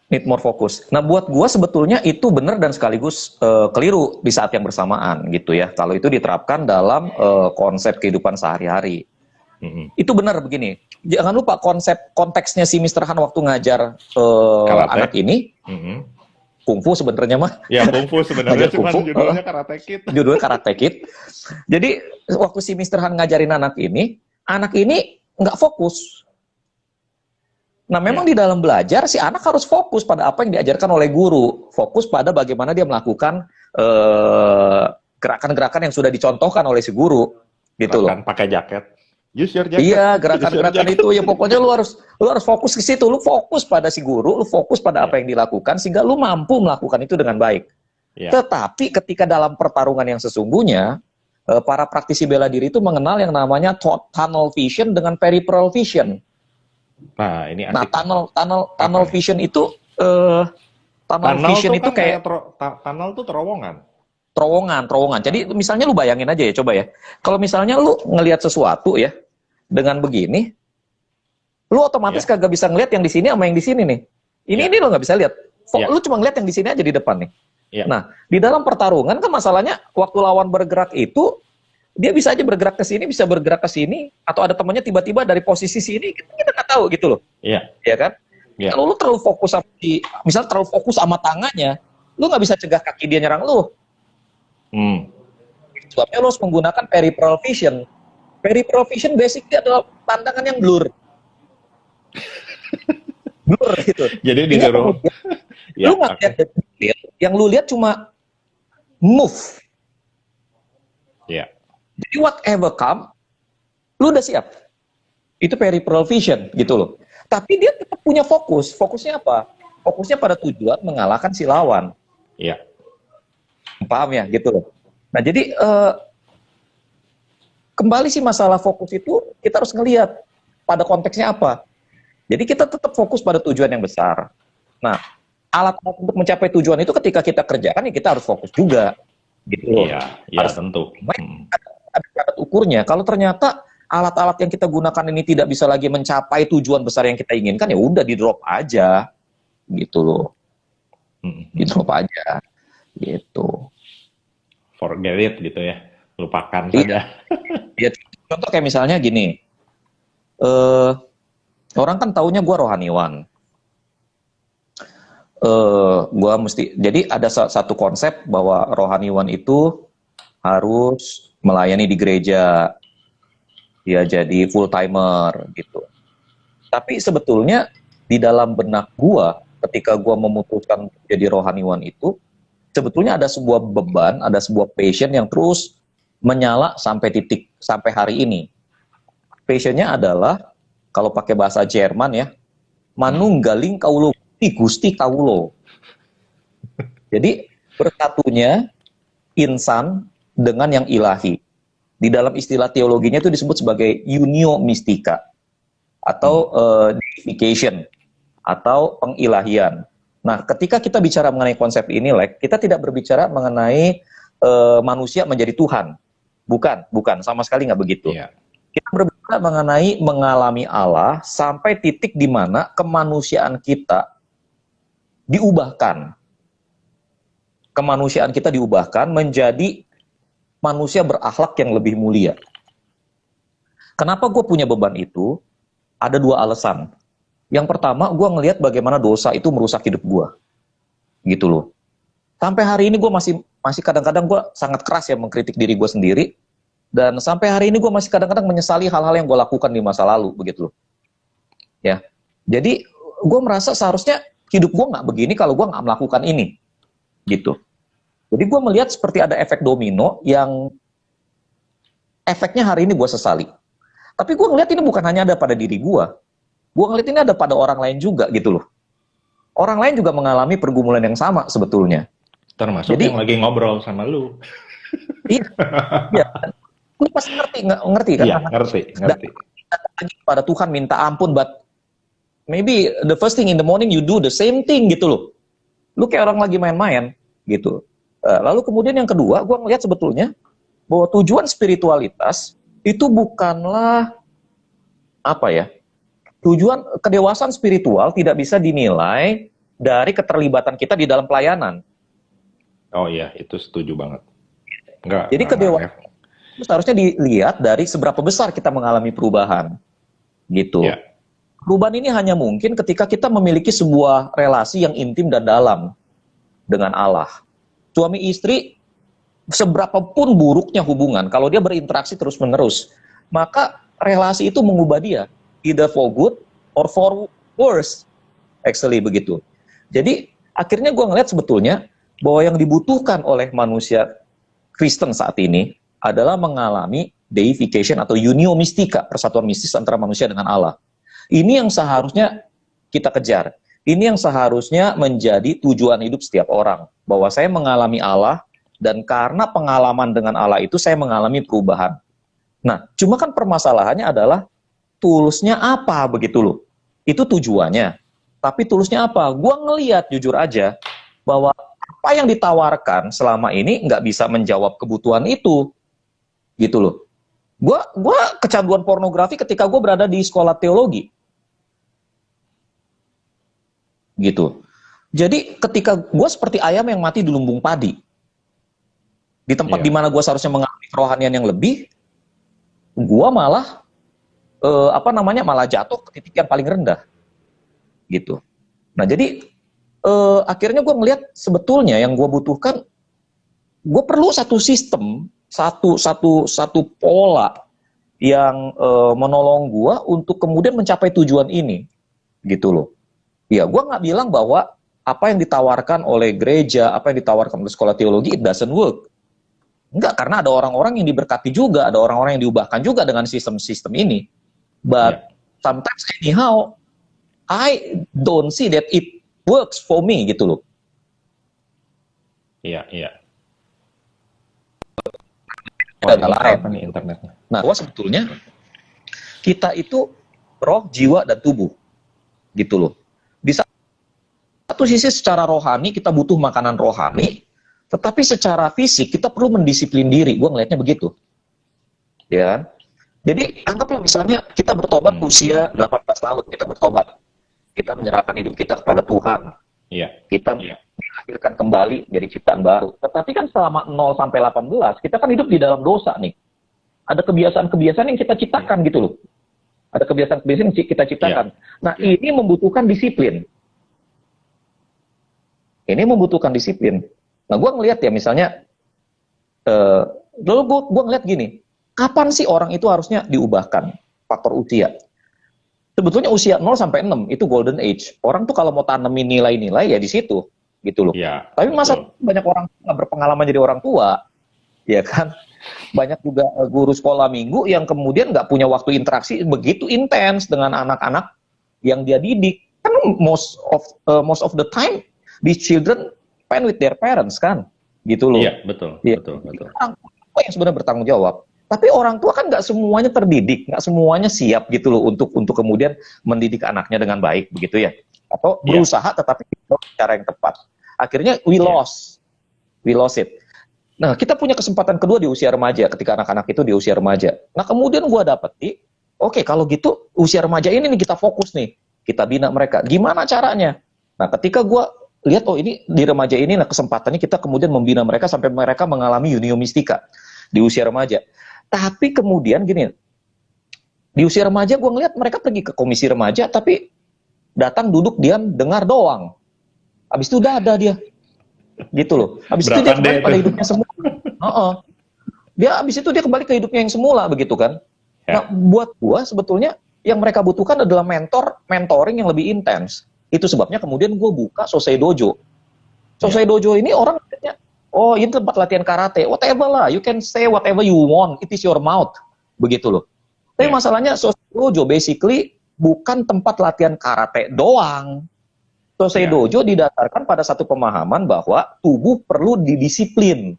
need more focus. Nah, buat gue sebetulnya itu benar dan sekaligus keliru di saat yang bersamaan gitu ya. Kalau itu diterapkan dalam konsep kehidupan sehari-hari. Hmm. Itu benar begini. Jangan lupa konsep konteksnya si Mr. Han waktu ngajar Karate. anak ini Hmm. kungfu sebenarnya mah Ya kungfu sebenarnya ngajar cuman kungfu, judulnya Karate Kid. judulnya Karate Kid. Jadi waktu si Mr. Han ngajarin anak ini nggak fokus. Nah, memang Ya. di dalam belajar si anak harus fokus pada apa yang diajarkan oleh guru, fokus pada bagaimana dia melakukan gerakan-gerakan yang sudah dicontohkan oleh si guru, gitu loh. Gerakan pakai jaket. Use your jacket. Iya, Use your gerakan-gerakan jacket. itu ya pokoknya lu harus fokus ke situ, lu fokus pada si guru, lu fokus pada Ya. apa yang dilakukan sehingga lu mampu melakukan itu dengan baik. Ya. Tetapi ketika dalam pertarungan yang sesungguhnya, para praktisi bela diri itu mengenal yang namanya tunnel vision dengan peripheral vision. Nah, ini Nah, asik. tunnel nih? vision itu tunnel Tunnel vision tuh itu kan kayak tunnel tuh terowongan. terowongan. Jadi misalnya lu bayangin aja ya, coba ya. Kalau misalnya lu ngelihat sesuatu ya dengan begini, lu otomatis Ya. kagak bisa ngelihat yang di sini sama yang di sini nih. Ya. Ini lu nggak bisa lihat. Ya. Lu cuma ngelihat yang di sini aja di depan nih. Ya. Nah, di dalam pertarungan kan masalahnya waktu lawan bergerak itu dia bisa aja bergerak ke sini, bisa bergerak ke sini, atau ada temannya tiba-tiba dari posisi sini, kita nggak tahu gitu loh, Ya. ya kan? Ya. Kalau lu terlalu fokus sama misal terlalu fokus sama tangannya, lu nggak bisa cegah kaki dia nyerang lu. Hmm. Sebabnya lu harus menggunakan peripheral vision. Peripheral vision basically adalah pandangan yang blur. blur gitu. Jadi Sehingga disuruh, kemudian ya lu nggak oke, lihat detail, yang lu lihat cuma move. ya, Jadi whatever come, lu udah siap. Itu peripheral vision gitu loh. Tapi dia tetap punya fokus. Fokusnya apa? Fokusnya pada tujuan mengalahkan si lawan. ya, Paham ya gitu loh. Nah jadi kembali sih masalah fokus itu kita harus ngelihat pada konteksnya apa. Jadi kita tetap fokus pada tujuan yang besar. Nah, alat-alat untuk mencapai tujuan itu ketika kita kerjakan ya kita harus fokus juga gitu loh. iya, ya Harus tentu. Hmm. ada alat ukurnya. Kalau ternyata alat-alat yang kita gunakan ini tidak bisa lagi mencapai tujuan besar yang kita inginkan, ya udah di drop aja gitu loh. Di drop aja gitu. Forget it gitu ya, lupakan Iya, saja. ya, contoh kayak misalnya gini, orang kan taunya gue rohaniwan. Gua mesti, jadi ada satu konsep bahwa rohaniwan itu harus melayani di gereja, ya jadi full timer gitu. Tapi sebetulnya di dalam benak gua ketika gua memutuskan jadi rohaniwan itu sebetulnya ada sebuah beban, ada sebuah passion yang terus menyala sampai titik sampai hari ini. Passionnya adalah kalau pakai bahasa Jerman ya, manunggaling kaulo Gusti kaulo. Jadi bersatunya insan dengan yang ilahi. Di dalam istilah teologinya itu disebut sebagai unio mystica atau deification atau pengilahian. Nah, ketika kita bicara mengenai konsep ini, kita tidak berbicara mengenai manusia menjadi Tuhan. Bukan, sama sekali nggak begitu. Iya. Kita berbicara mengenai mengalami Allah sampai titik di mana kemanusiaan kita diubahkan. Kemanusiaan kita diubahkan menjadi manusia berakhlak yang lebih mulia. Kenapa gue punya beban itu? Ada dua alasan. Yang pertama, gue ngelihat bagaimana dosa itu merusak hidup gue. Gitu loh. Sampai hari ini gue masih kadang-kadang gue sangat keras ya mengkritik diri gue sendiri. Dan sampai hari ini gue masih kadang-kadang menyesali hal-hal yang gue lakukan di masa lalu. Begitu loh. Ya. Jadi gue merasa seharusnya hidup gue nggak begini kalau gue nggak melakukan ini. Gitu. Jadi gue melihat seperti ada efek domino yang efeknya hari ini gue sesali. Tapi gue ngelihat ini bukan hanya ada pada diri gue. Gue ngelihat ini ada pada orang lain juga gitu loh. Orang lain juga mengalami pergumulan yang sama sebetulnya. Termasuk Jadi, yang lagi ngobrol sama lu. iya, iya. Lu pasti ngerti kan? Iya, ngerti. Lagi pada Tuhan minta ampun, but maybe the first thing in the morning you do the same thing gitu loh. Lu kayak orang lagi main-main gitu. Lalu kemudian yang kedua, gue ngelihat sebetulnya bahwa tujuan spiritualitas itu bukanlah apa ya? Tujuan kedewasaan spiritual tidak bisa dinilai dari keterlibatan kita di dalam pelayanan. Oh iya, itu setuju banget. Enggak. Jadi kedewasaan itu seharusnya dilihat dari seberapa besar kita mengalami perubahan. Gitu. Ya. Perubahan ini hanya mungkin ketika kita memiliki sebuah relasi yang intim dan dalam dengan Allah. Suami istri, seberapapun buruknya hubungan, kalau dia berinteraksi terus-menerus, maka relasi itu mengubah dia, either for good or for worse, actually begitu. Jadi akhirnya gue ngeliat sebetulnya bahwa yang dibutuhkan oleh manusia Kristen saat ini adalah mengalami deification atau unio mystica, persatuan mistis antara manusia dengan Allah. Ini yang seharusnya kita kejar. Ini yang seharusnya menjadi tujuan hidup setiap orang. Bahwa saya mengalami Allah, dan karena pengalaman dengan Allah itu saya mengalami perubahan. Nah, cuma kan permasalahannya adalah toolsnya apa begitu loh. Itu tujuannya. Tapi toolsnya apa? Gua ngelihat jujur aja bahwa apa yang ditawarkan selama ini nggak bisa menjawab kebutuhan itu. Gitu loh. Gua kecanduan pornografi ketika gue berada di sekolah teologi. Gitu. Jadi ketika gue seperti ayam yang mati di lumbung padi. Di tempat di mana gue seharusnya mengalami kerohanian yang lebih, gue malah malah jatuh ke titik yang paling rendah. Gitu. Nah, jadi akhirnya gue ngelihat sebetulnya yang gue butuhkan, gue perlu satu sistem, satu pola yang menolong gue untuk kemudian mencapai tujuan ini, gitu loh. Ya, gue nggak bilang bahwa apa yang ditawarkan oleh gereja, apa yang ditawarkan oleh sekolah teologi, it doesn't work. Enggak, karena ada orang-orang yang diberkati juga, ada orang-orang yang diubahkan juga dengan sistem-sistem ini. Ya, But sometimes anyhow, I don't see that it works for me gitu loh. iya, iya. Dan Ini lain. apa nih internetnya? Nah, bahwa sebetulnya kita itu roh, jiwa, dan tubuh. Gitu loh. Di satu sisi secara rohani kita butuh makanan rohani, tetapi secara fisik kita perlu mendisiplin diri. Gue ngelihatnya begitu. Ya kan? Jadi anggaplah misalnya kita bertobat usia 18 tahun, kita bertobat. Kita menyerahkan hidup kita kepada Tuhan. Iya. Kita dilahirkan kembali jadi ciptaan baru. Tetapi kan selama 0 sampai 18, kita kan hidup di dalam dosa nih. Ada kebiasaan-kebiasaan yang kita ciptakan gitu loh. Ada kebiasaan-kebiasaan yang kita ciptakan. Nah, ini membutuhkan disiplin. Ini membutuhkan disiplin. Nah, gue ngelihat ya misalnya, lalu gue ngelihat gini, kapan sih orang itu harusnya diubahkan? Faktor usia. Sebetulnya usia 0 sampai 6 itu golden age. Orang tuh kalau mau tanemin nilai-nilai ya di situ, gitu loh. Ya, Tapi masa betul. banyak orang nggak berpengalaman jadi orang tua, ya kan? Banyak juga guru sekolah minggu yang kemudian nggak punya waktu interaksi begitu intens dengan anak-anak yang dia didik. Kan most of the time these children spend with their parents kan, gitu loh. Iya, betul, Ya. betul, betul. Orang tua yang sebenarnya bertanggung jawab. Tapi orang tua kan nggak semuanya terdidik, nggak semuanya siap gitu loh untuk kemudian mendidik anaknya dengan baik begitu ya. Atau berusaha tetapi tidak cara yang tepat. Akhirnya we lost it. Nah, kita punya kesempatan kedua di usia remaja ketika anak-anak itu di usia remaja. Nah, kemudian gua dapeti, oke, kalau gitu usia remaja ini nih kita fokus nih, kita bina mereka. Gimana caranya? Nah, ketika gua lihat oh ini di remaja ini, nah kesempatannya kita kemudian membina mereka sampai mereka mengalami unio mistika di usia remaja. Tapi kemudian gini, di usia remaja gue ngeliat mereka pergi ke komisi remaja, tapi datang duduk diam dengar doang. Habis itu udah ada dia, gitu loh. Habis itu dia kembali pada hidupnya semula. Habis itu dia kembali ke hidupnya yang semula, begitu kan? Nah, buat gue sebetulnya yang mereka butuhkan adalah mentoring yang lebih intens. Itu sebabnya kemudian gue buka Sosei Dojo. Sosei Dojo ini orang oh, ini tempat latihan karate. Whatever lah, you can say whatever you want. It is your mouth. Begitu loh. Tapi masalahnya Sosei Dojo basically bukan tempat latihan karate doang. Sosei Dojo didasarkan pada satu pemahaman bahwa tubuh perlu didisiplin.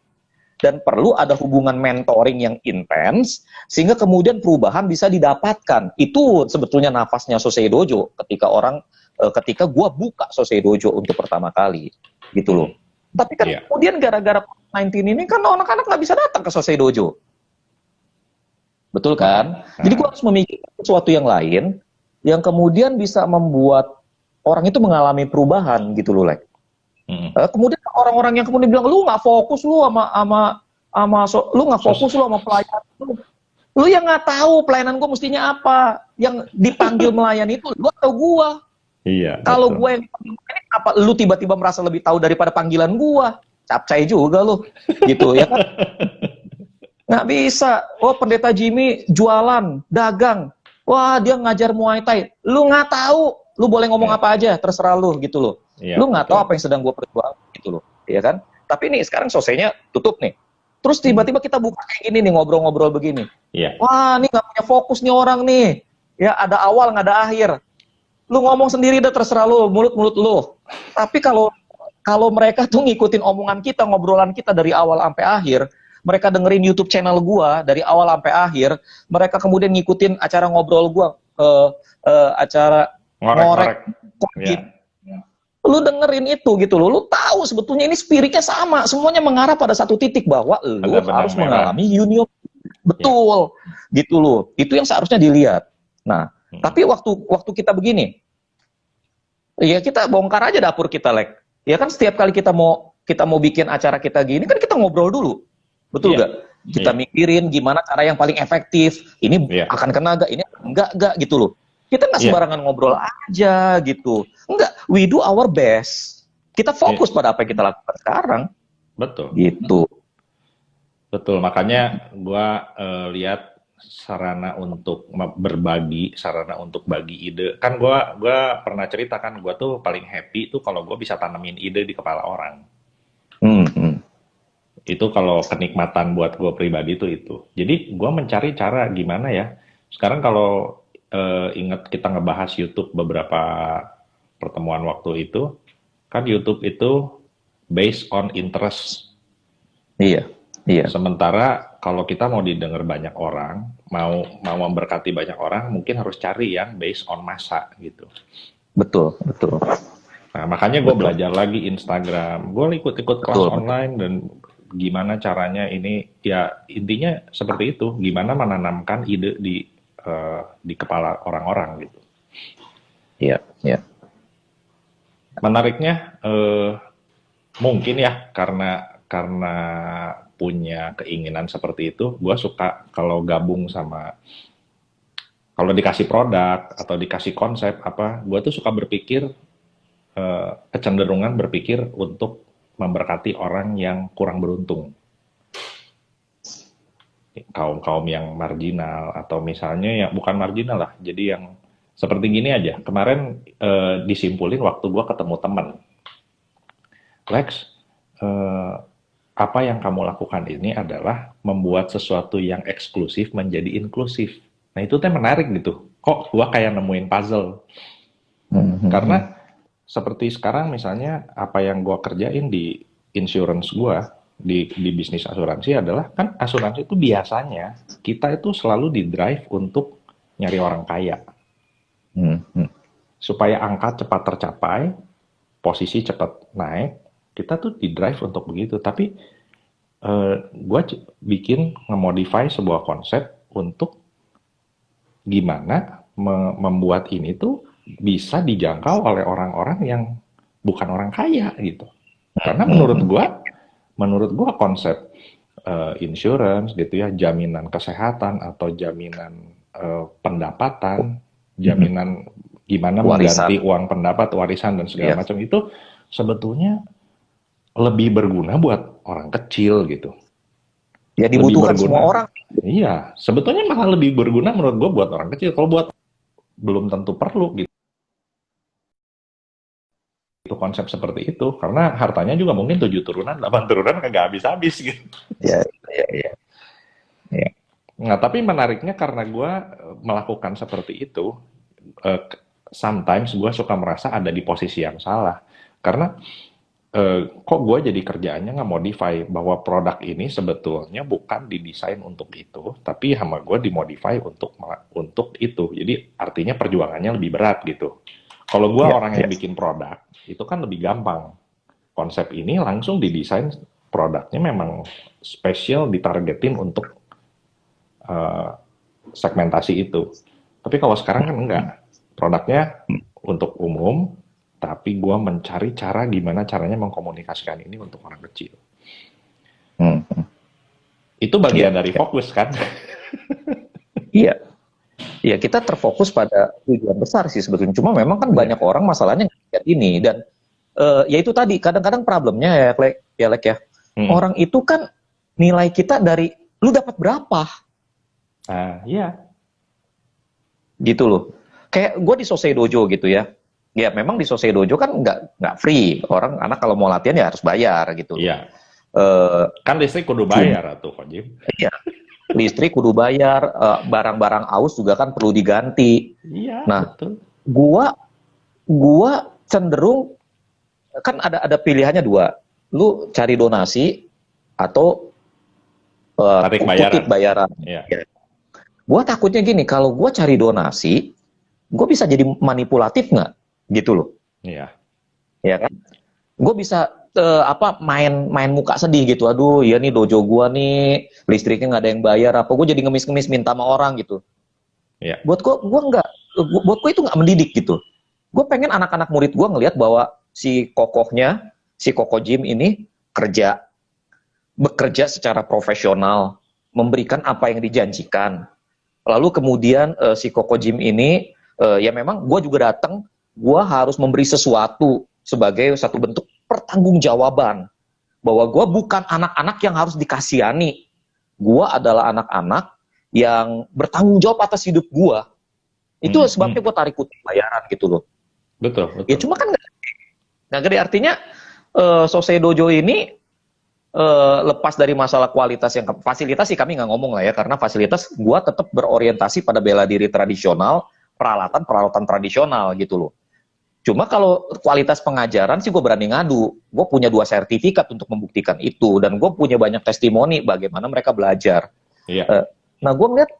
Dan perlu ada hubungan mentoring yang intens, sehingga kemudian perubahan bisa didapatkan. Itu sebetulnya nafasnya Sosei Dojo ketika gua buka Sosei Dojo untuk pertama kali. Gitu loh. Tapi kan kemudian gara-gara COVID-19 ini kan anak-anak nggak bisa datang ke Sosei Dojo. Betul kan? Jadi gue harus memikirkan sesuatu yang lain yang kemudian bisa membuat orang itu mengalami perubahan gitu loh, Lek. Kemudian orang-orang yang kemudian bilang lu nggak fokus lu lu nggak fokus lu sama pelayan lu yang nggak tahu pelayanan gue mestinya apa, yang dipanggil melayani itu lu atau gue. Iya. Kalau gue yang dipanggil melayani, apa lu tiba-tiba merasa lebih tahu daripada panggilan gue? Capcay juga lu, gitu ya kan? Nggak bisa. Oh, pendeta Jimmy jualan, dagang. Wah, dia ngajar Muay Thai. Lu nggak tahu. Lu boleh ngomong apa aja, terserah lu gitu loh. Lu nggak tahu apa yang sedang gue perjuangkan gitu loh, ya kan? Tapi nih sekarang sosenya tutup nih. Terus tiba-tiba kita buka kayak gini nih, ngobrol-ngobrol begini. Wah, nih nggak punya fokus nih orang nih. Ya ada awal nggak ada akhir. Lu ngomong sendiri deh, terserah lu, mulut-mulut lu. Tapi kalau mereka tuh ngikutin omongan kita, ngobrolan kita dari awal sampai akhir, mereka dengerin YouTube channel gua dari awal sampai akhir, mereka kemudian ngikutin acara ngobrol gua, acara ngorek. Lu dengerin itu gitu loh, lu tahu sebetulnya ini spiritnya sama, semuanya mengarah pada satu titik bahwa lu harus mengalami union. Betul, gitu loh. Itu yang seharusnya dilihat. Nah, tapi waktu kita begini, ya kita bongkar aja dapur kita, Lek. Ya kan setiap kali kita mau bikin acara kita gini kan kita ngobrol dulu. Betul nggak? Kita mikirin gimana cara yang paling efektif. Ini akan kena nggak? Ini enggak gitu loh. Kita nggak sembarangan ngobrol aja gitu. Enggak, we do our best. Kita fokus pada apa yang kita lakukan sekarang. Betul. Gitu. Betul, makanya gua lihat sarana untuk berbagi, sarana untuk bagi ide. Kan gua pernah cerita kan, gua tuh paling happy tuh kalau gua bisa tanemin ide di kepala orang. Hmm, hmm. Itu kalau kenikmatan buat gue pribadi tuh itu. Jadi gue mencari cara gimana ya. Sekarang kalau ingat kita ngebahas YouTube beberapa pertemuan waktu itu, kan YouTube itu based on interest. Iya, iya, Sementara kalau kita mau didengar banyak orang, mau memberkati banyak orang, mungkin harus cari yang based on masa gitu. betul, betul, Nah, makanya gue betul, belajar lagi Instagram. Gue ikut-ikut kelas betul, betul. online dan gimana caranya ini, ya intinya seperti itu. Gimana menanamkan ide di kepala orang-orang gitu. Iya, iya. Menariknya mungkin ya karena punya keinginan seperti itu, gue suka kalau gabung sama kalau dikasih produk atau dikasih konsep apa, gue tuh suka berpikir kecenderungan berpikir untuk memberkati orang yang kurang beruntung, kaum-kaum yang marginal atau misalnya yang bukan marginal lah, jadi yang seperti gini aja. Kemarin disimpulin waktu gua ketemu teman, Lex, eh, apa yang kamu lakukan ini adalah membuat sesuatu yang eksklusif menjadi inklusif. Nah itu teh menarik gitu. Kok gua kayak nemuin puzzle? Hmm, hmm, hmm. Karena seperti sekarang misalnya apa yang gua kerjain di insurance gua di bisnis asuransi adalah kan asuransi itu biasanya kita itu selalu di drive untuk nyari orang kaya Hmm, hmm. supaya angka cepat tercapai, posisi cepat naik, kita tuh di drive untuk begitu. Tapi gua bikin ngemodify sebuah konsep untuk gimana membuat ini tuh bisa dijangkau oleh orang-orang yang bukan orang kaya gitu. Karena Hmm, hmm. menurut gua konsep insurance gitu ya, jaminan kesehatan atau jaminan pendapatan, jaminan gimana Warisan, mengganti uang pendapat, warisan dan segala ya. macam itu sebetulnya lebih berguna buat orang kecil gitu. Ya Lebih dibutuhkan semua berguna. orang. Iya, sebetulnya malah lebih berguna menurut gua buat orang kecil. Kalau buat belum tentu perlu gitu. Itu konsep seperti itu karena hartanya juga mungkin 7 turunan 8 turunan nggak habis-habis gitu. Ya, ya, ya, ya. Nah tapi menariknya karena gue melakukan seperti itu, eh, sometimes gue suka merasa ada di posisi yang salah karena kok gue jadi kerjaannya nggak modify bahwa produk ini sebetulnya bukan didesain untuk itu tapi sama gue dimodify untuk itu, jadi artinya perjuangannya lebih berat gitu. Kalau gue Ya, orang ya. yang bikin produk itu kan lebih gampang, konsep ini langsung didesain, produknya memang spesial ditargetin untuk eh, segmentasi itu. Tapi kalau sekarang kan enggak, produknya untuk umum, tapi gue mencari cara gimana caranya mengkomunikasikan ini untuk orang kecil. Hmm, hmm. Itu Ya, bagian dari ya. fokus kan? Iya. Ya, kita terfokus pada tujuan besar sih sebetulnya. Cuma memang kan banyak Iya. orang masalahnya ngeliat ini dan ya itu tadi kadang-kadang problemnya ya, Lek ya. Hmm. Orang itu kan nilai kita dari lu dapat berapa Nah, iya. gitu loh. Kayak gue di Sosei Dojo gitu ya. Ya memang di Sosei Dojo kan nggak free. Orang anak kalau mau latihan ya harus bayar gitu loh. Iya. Eh Kan listrik kudu cum- bayar tuh, Kojim. ya, listrik kudu bayar, barang-barang aus juga kan perlu diganti. Iya, Nah, betul. gua gua cenderung kan ada pilihannya dua. Lu cari donasi atau Tarik kutip bayaran. bayaran. Iya. Ya. Gua takutnya gini, kalau gua cari donasi, gua bisa jadi manipulatif nggak? Gitu loh. Iya. Ya kan? Gue bisa main muka sedih gitu. Aduh, iya nih dojo gua nih listriknya nggak ada yang bayar apa. Gue jadi ngemis-ngemis minta sama orang gitu. Iya. Buat gua nggak, buat gue itu nggak mendidik gitu. Gue pengen anak-anak murid gue ngelihat bahwa si kokohnya, si Koko Gym ini bekerja secara profesional, memberikan apa yang dijanjikan. Lalu kemudian si Koko Gym ini, ya memang gue juga datang, gue harus memberi sesuatu sebagai satu bentuk pertanggungjawaban. Bahwa gue bukan anak-anak yang harus dikasihani. Gue adalah anak-anak yang bertanggung jawab atas hidup gue, itu sebabnya gue tarik kutip bayaran gitu loh. Betul. Ya cuma kan nggak gede, artinya Sosei Dojo ini lepas dari masalah kualitas yang fasilitas sih kami nggak ngomong lah ya, karena fasilitas gue tetap berorientasi pada bela diri tradisional, peralatan tradisional gitu loh. Cuma kalau kualitas pengajaran sih gue berani ngadu. Gue punya 2 sertifikat untuk membuktikan itu, dan gue punya banyak testimoni bagaimana mereka belajar. Iya. Nah gue ngeliat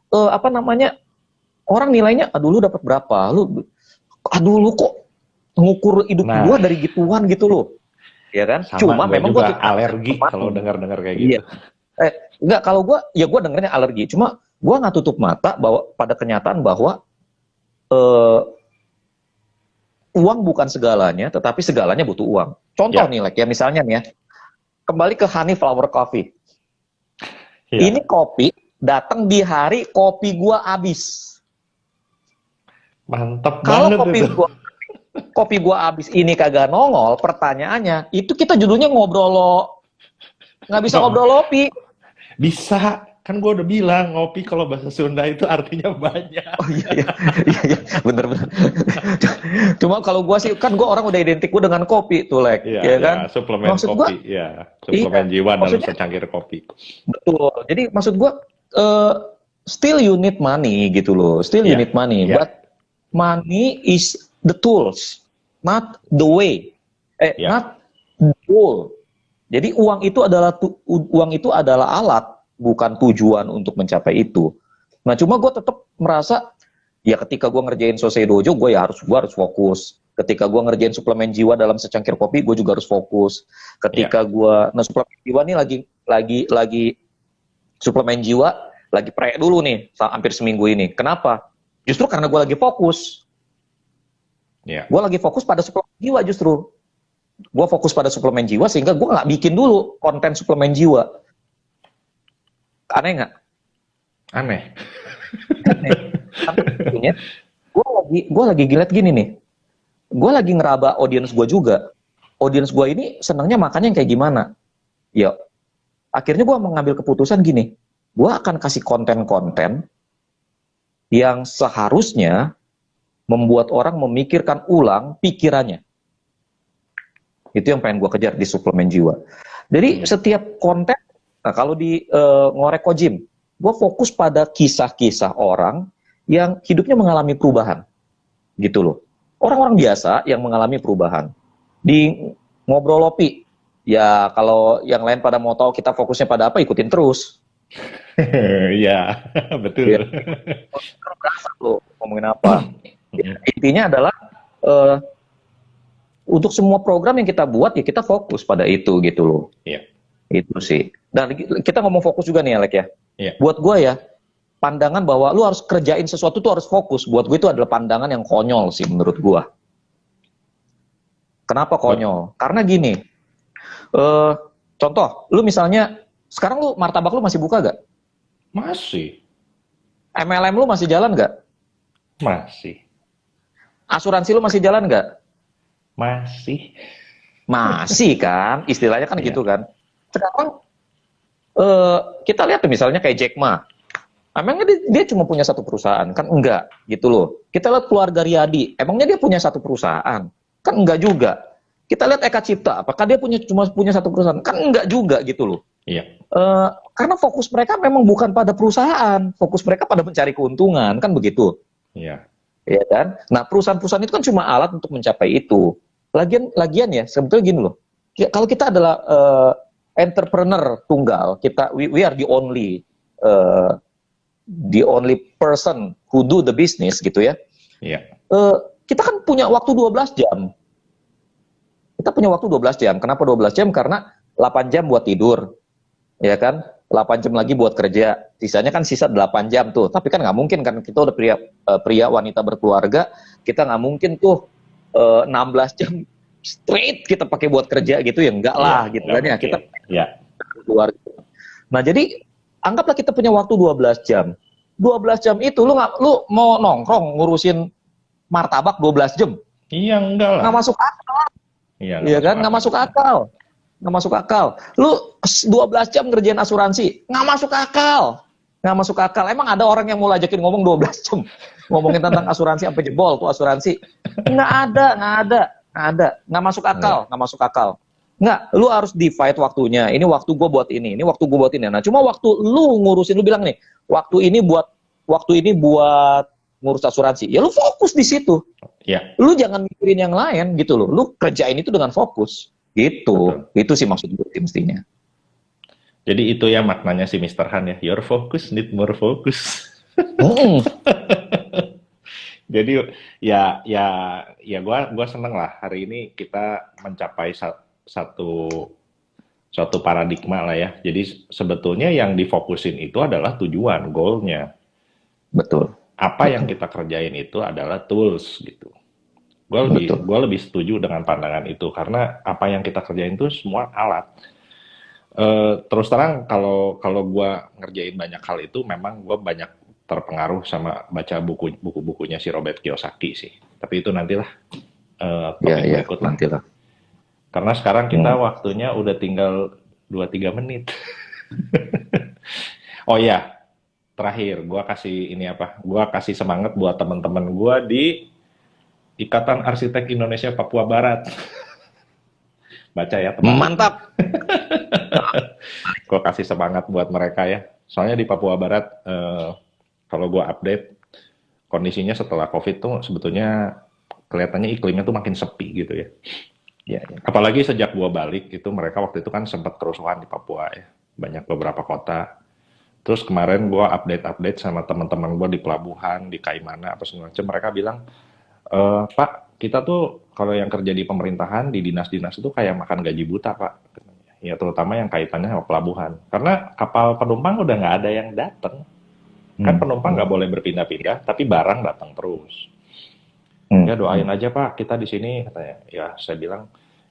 orang nilainya, aduh lu dapat berapa, lu kok ngukur hidup gue dari gituan gitu loh, ya kan? Sama, cuma memang gue alergi kalau dengar kayak gitu. Iya. Enggak, kalau gue dengernya alergi, cuma gue nggak tutup mata bahwa pada kenyataan bahwa uang bukan segalanya, tetapi segalanya butuh uang. Contoh nih, ya misalnya nih ya, kembali ke Honey Flower Coffee. Ya. Ini kopi datang di hari kopi gua habis. Mantap kalau banget itu. Kopi gua habis ini kagak nongol, pertanyaannya itu kita judulnya nggak bisa ngobrol lopi. Bisa. Kan gue udah bilang, ngopi kalau bahasa Sunda itu artinya banyak. Oh iya, bener. Cuma kalau gue sih, kan gue orang udah identik gue dengan kopi tuh, Lek. Iya, kan? Suplemen maksud kopi, suplemen jiwa dalam secangkir kopi. Betul, jadi maksud gue, still you need money gitu loh, you need money, but money is the tools, not the way, not the goal. Jadi uang itu adalah alat, bukan tujuan untuk mencapai itu. Nah, cuma gue tetap merasa, ya ketika gue ngerjain Sosei Dojo, gue harus fokus. Ketika gue ngerjain suplemen jiwa dalam secangkir kopi, gue juga harus fokus. Ketika suplemen jiwa nih lagi suplemen jiwa, lagi pre dulu nih, hampir seminggu ini. Kenapa? Justru karena gue lagi fokus. Gue lagi fokus pada suplemen jiwa justru. Gue fokus pada suplemen jiwa, sehingga gue nggak bikin dulu konten suplemen jiwa. Aneh nggak? Aneh. Tapi gue lagi ngeliat gini nih. Gue lagi ngeraba audiens gue juga. Audiens gue ini senangnya makannya yang kayak gimana? Ya, akhirnya gue mengambil keputusan gini. Gue akan kasih konten-konten yang seharusnya membuat orang memikirkan ulang pikirannya. Itu yang pengen gue kejar di suplemen jiwa. Jadi setiap konten, nah kalau di Ngorek Kojim, gue fokus pada kisah-kisah orang yang hidupnya mengalami perubahan, gitu loh. Orang-orang biasa yang mengalami perubahan. Di Ngobrol Lopi, ya kalau yang lain pada mau tahu kita fokusnya pada apa, ikutin terus. Iya, betul. Ya. Berasa loh ngomongin apa. Intinya adalah untuk semua program yang kita buat, ya kita fokus pada itu, gitu loh. Iya. Itu sih. Dan kita ngomong fokus juga nih, Alek ya. Iya. Buat gue ya, pandangan bahwa lu harus kerjain sesuatu tuh harus fokus. Buat gue itu adalah pandangan yang konyol sih menurut gue. Kenapa konyol? Karena gini, contoh, lu misalnya, sekarang lu martabak lu masih buka gak? Masih. MLM lu masih jalan gak? Masih. Asuransi lu masih jalan gak? Masih. Masih kan, istilahnya kan gitu kan. Sekarang kita lihat tuh misalnya kayak Jack Ma. Emangnya dia cuma punya satu perusahaan? Kan enggak, gitu loh. Kita lihat keluarga Riyadi, emangnya dia punya satu perusahaan? Kan enggak juga. Kita lihat Eka Cipta, apakah dia cuma punya satu perusahaan? Kan enggak juga, gitu loh. Iya. Karena fokus mereka memang bukan pada perusahaan, fokus mereka pada mencari keuntungan, kan begitu. Iya. Ya kan? Nah, perusahaan-perusahaan itu kan cuma alat untuk mencapai itu. Lagian ya, sebetulnya gini loh. Kalau kita adalah entrepreneur tunggal, we are the only person who do the business gitu ya. Iya. Kita kan punya waktu 12 jam. Kita punya waktu 12 jam. Kenapa 12 jam? Karena 8 jam buat tidur. Ya kan? 8 jam lagi buat kerja. Sisanya kan sisa 8 jam tuh. Tapi kan nggak mungkin kan, kita udah pria wanita berkeluarga, kita nggak mungkin tuh 16 jam straight kita pakai buat kerja gitu ya, enggak lah gitu kan ya. Kita keluar. Nah, jadi anggaplah kita punya waktu 12 jam. 12 jam itu lu mau nongkrong ngurusin martabak 12 jam? Iya, enggak lah. Nggak masuk akal. Iya kan? Nggak masuk akal. Nggak masuk akal. Lu 12 jam ngerjain asuransi, nggak masuk akal. Nggak masuk akal. Emang ada orang yang mau ajakin ngomong 12 jam. Ngomongin tentang asuransi sampai jebol tuh asuransi. Nggak ada, nggak ada, nggak ada. Nggak masuk akal, nggak masuk akal. Nggak, lu harus divide waktunya. Ini waktu gue buat ini waktu gue buat ini. Nah, cuma waktu lu ngurusin, lu bilang nih, waktu ini buat ngurus asuransi. Ya lu fokus di situ. Ya. Lu jangan mikirin yang lain gitu loh. Lu kerjain itu dengan fokus. Gitu. Betul. Itu sih maksud gue mestinya. Jadi itu ya maknanya si Mr. Han ya. Your focus need more focus. Jadi ya gua seneng lah hari ini kita mencapai suatu paradigma lah ya. Jadi sebetulnya yang difokusin itu adalah tujuan, goalnya. Betul. Apa yang kita kerjain itu adalah tools gitu. Gue lebih setuju dengan pandangan itu karena apa yang kita kerjain itu semua alat. Terus terang kalau gue ngerjain banyak hal itu memang gue banyak terpengaruh sama baca buku-bukunya si Robert Kiyosaki sih. Tapi itu nantilah topik berikutnya. Nantilah. Karena sekarang kita waktunya udah tinggal 2-3 menit. Oh iya, terakhir gue kasih ini apa? Gue kasih semangat buat teman-teman gue di Ikatan Arsitek Indonesia Papua Barat. Baca ya teman. Mantap. Gue kasih semangat buat mereka ya. Soalnya di Papua Barat, kalau gue update, kondisinya setelah COVID tuh sebetulnya kelihatannya iklimnya tuh makin sepi gitu ya. Ya. Apalagi sejak gue balik, itu mereka waktu itu kan sempat kerusuhan di Papua ya. Banyak beberapa kota. Terus kemarin gue update sama teman-teman gue di pelabuhan, di Kaimana, apa segala macam. Mereka bilang, Pak, kita tuh kalau yang kerja di pemerintahan, di dinas-dinas itu kayak makan gaji buta, Pak. Ya terutama yang kaitannya sama pelabuhan. Karena kapal penumpang udah nggak ada yang datang. Kan penumpang nggak boleh berpindah-pindah, tapi barang datang terus. Ya doain aja Pak, kita di sini katanya. Ya saya bilang,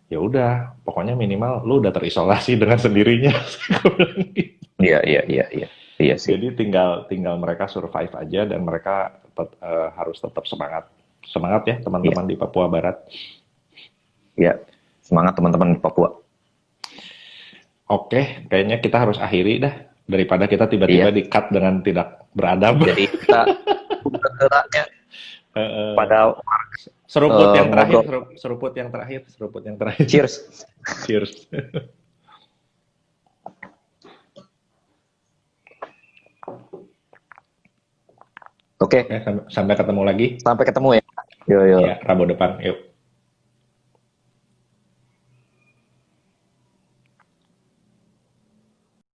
ya udah, pokoknya minimal lu udah terisolasi dengan sendirinya. Iya sih. Jadi tinggal mereka survive aja dan mereka harus tetap semangat. Semangat ya teman-teman di Papua Barat. Ya, semangat teman-teman di Papua. Oke, kayaknya kita harus akhiri dah daripada kita tiba-tiba di-cut dengan tidak beradab. Jadi kita bergeraknya pada seruput yang terakhir. Cheers. Cheers. Oke, sampai ketemu lagi. Sampai ketemu ya. Yo. Ya, Rabu depan. Yuk.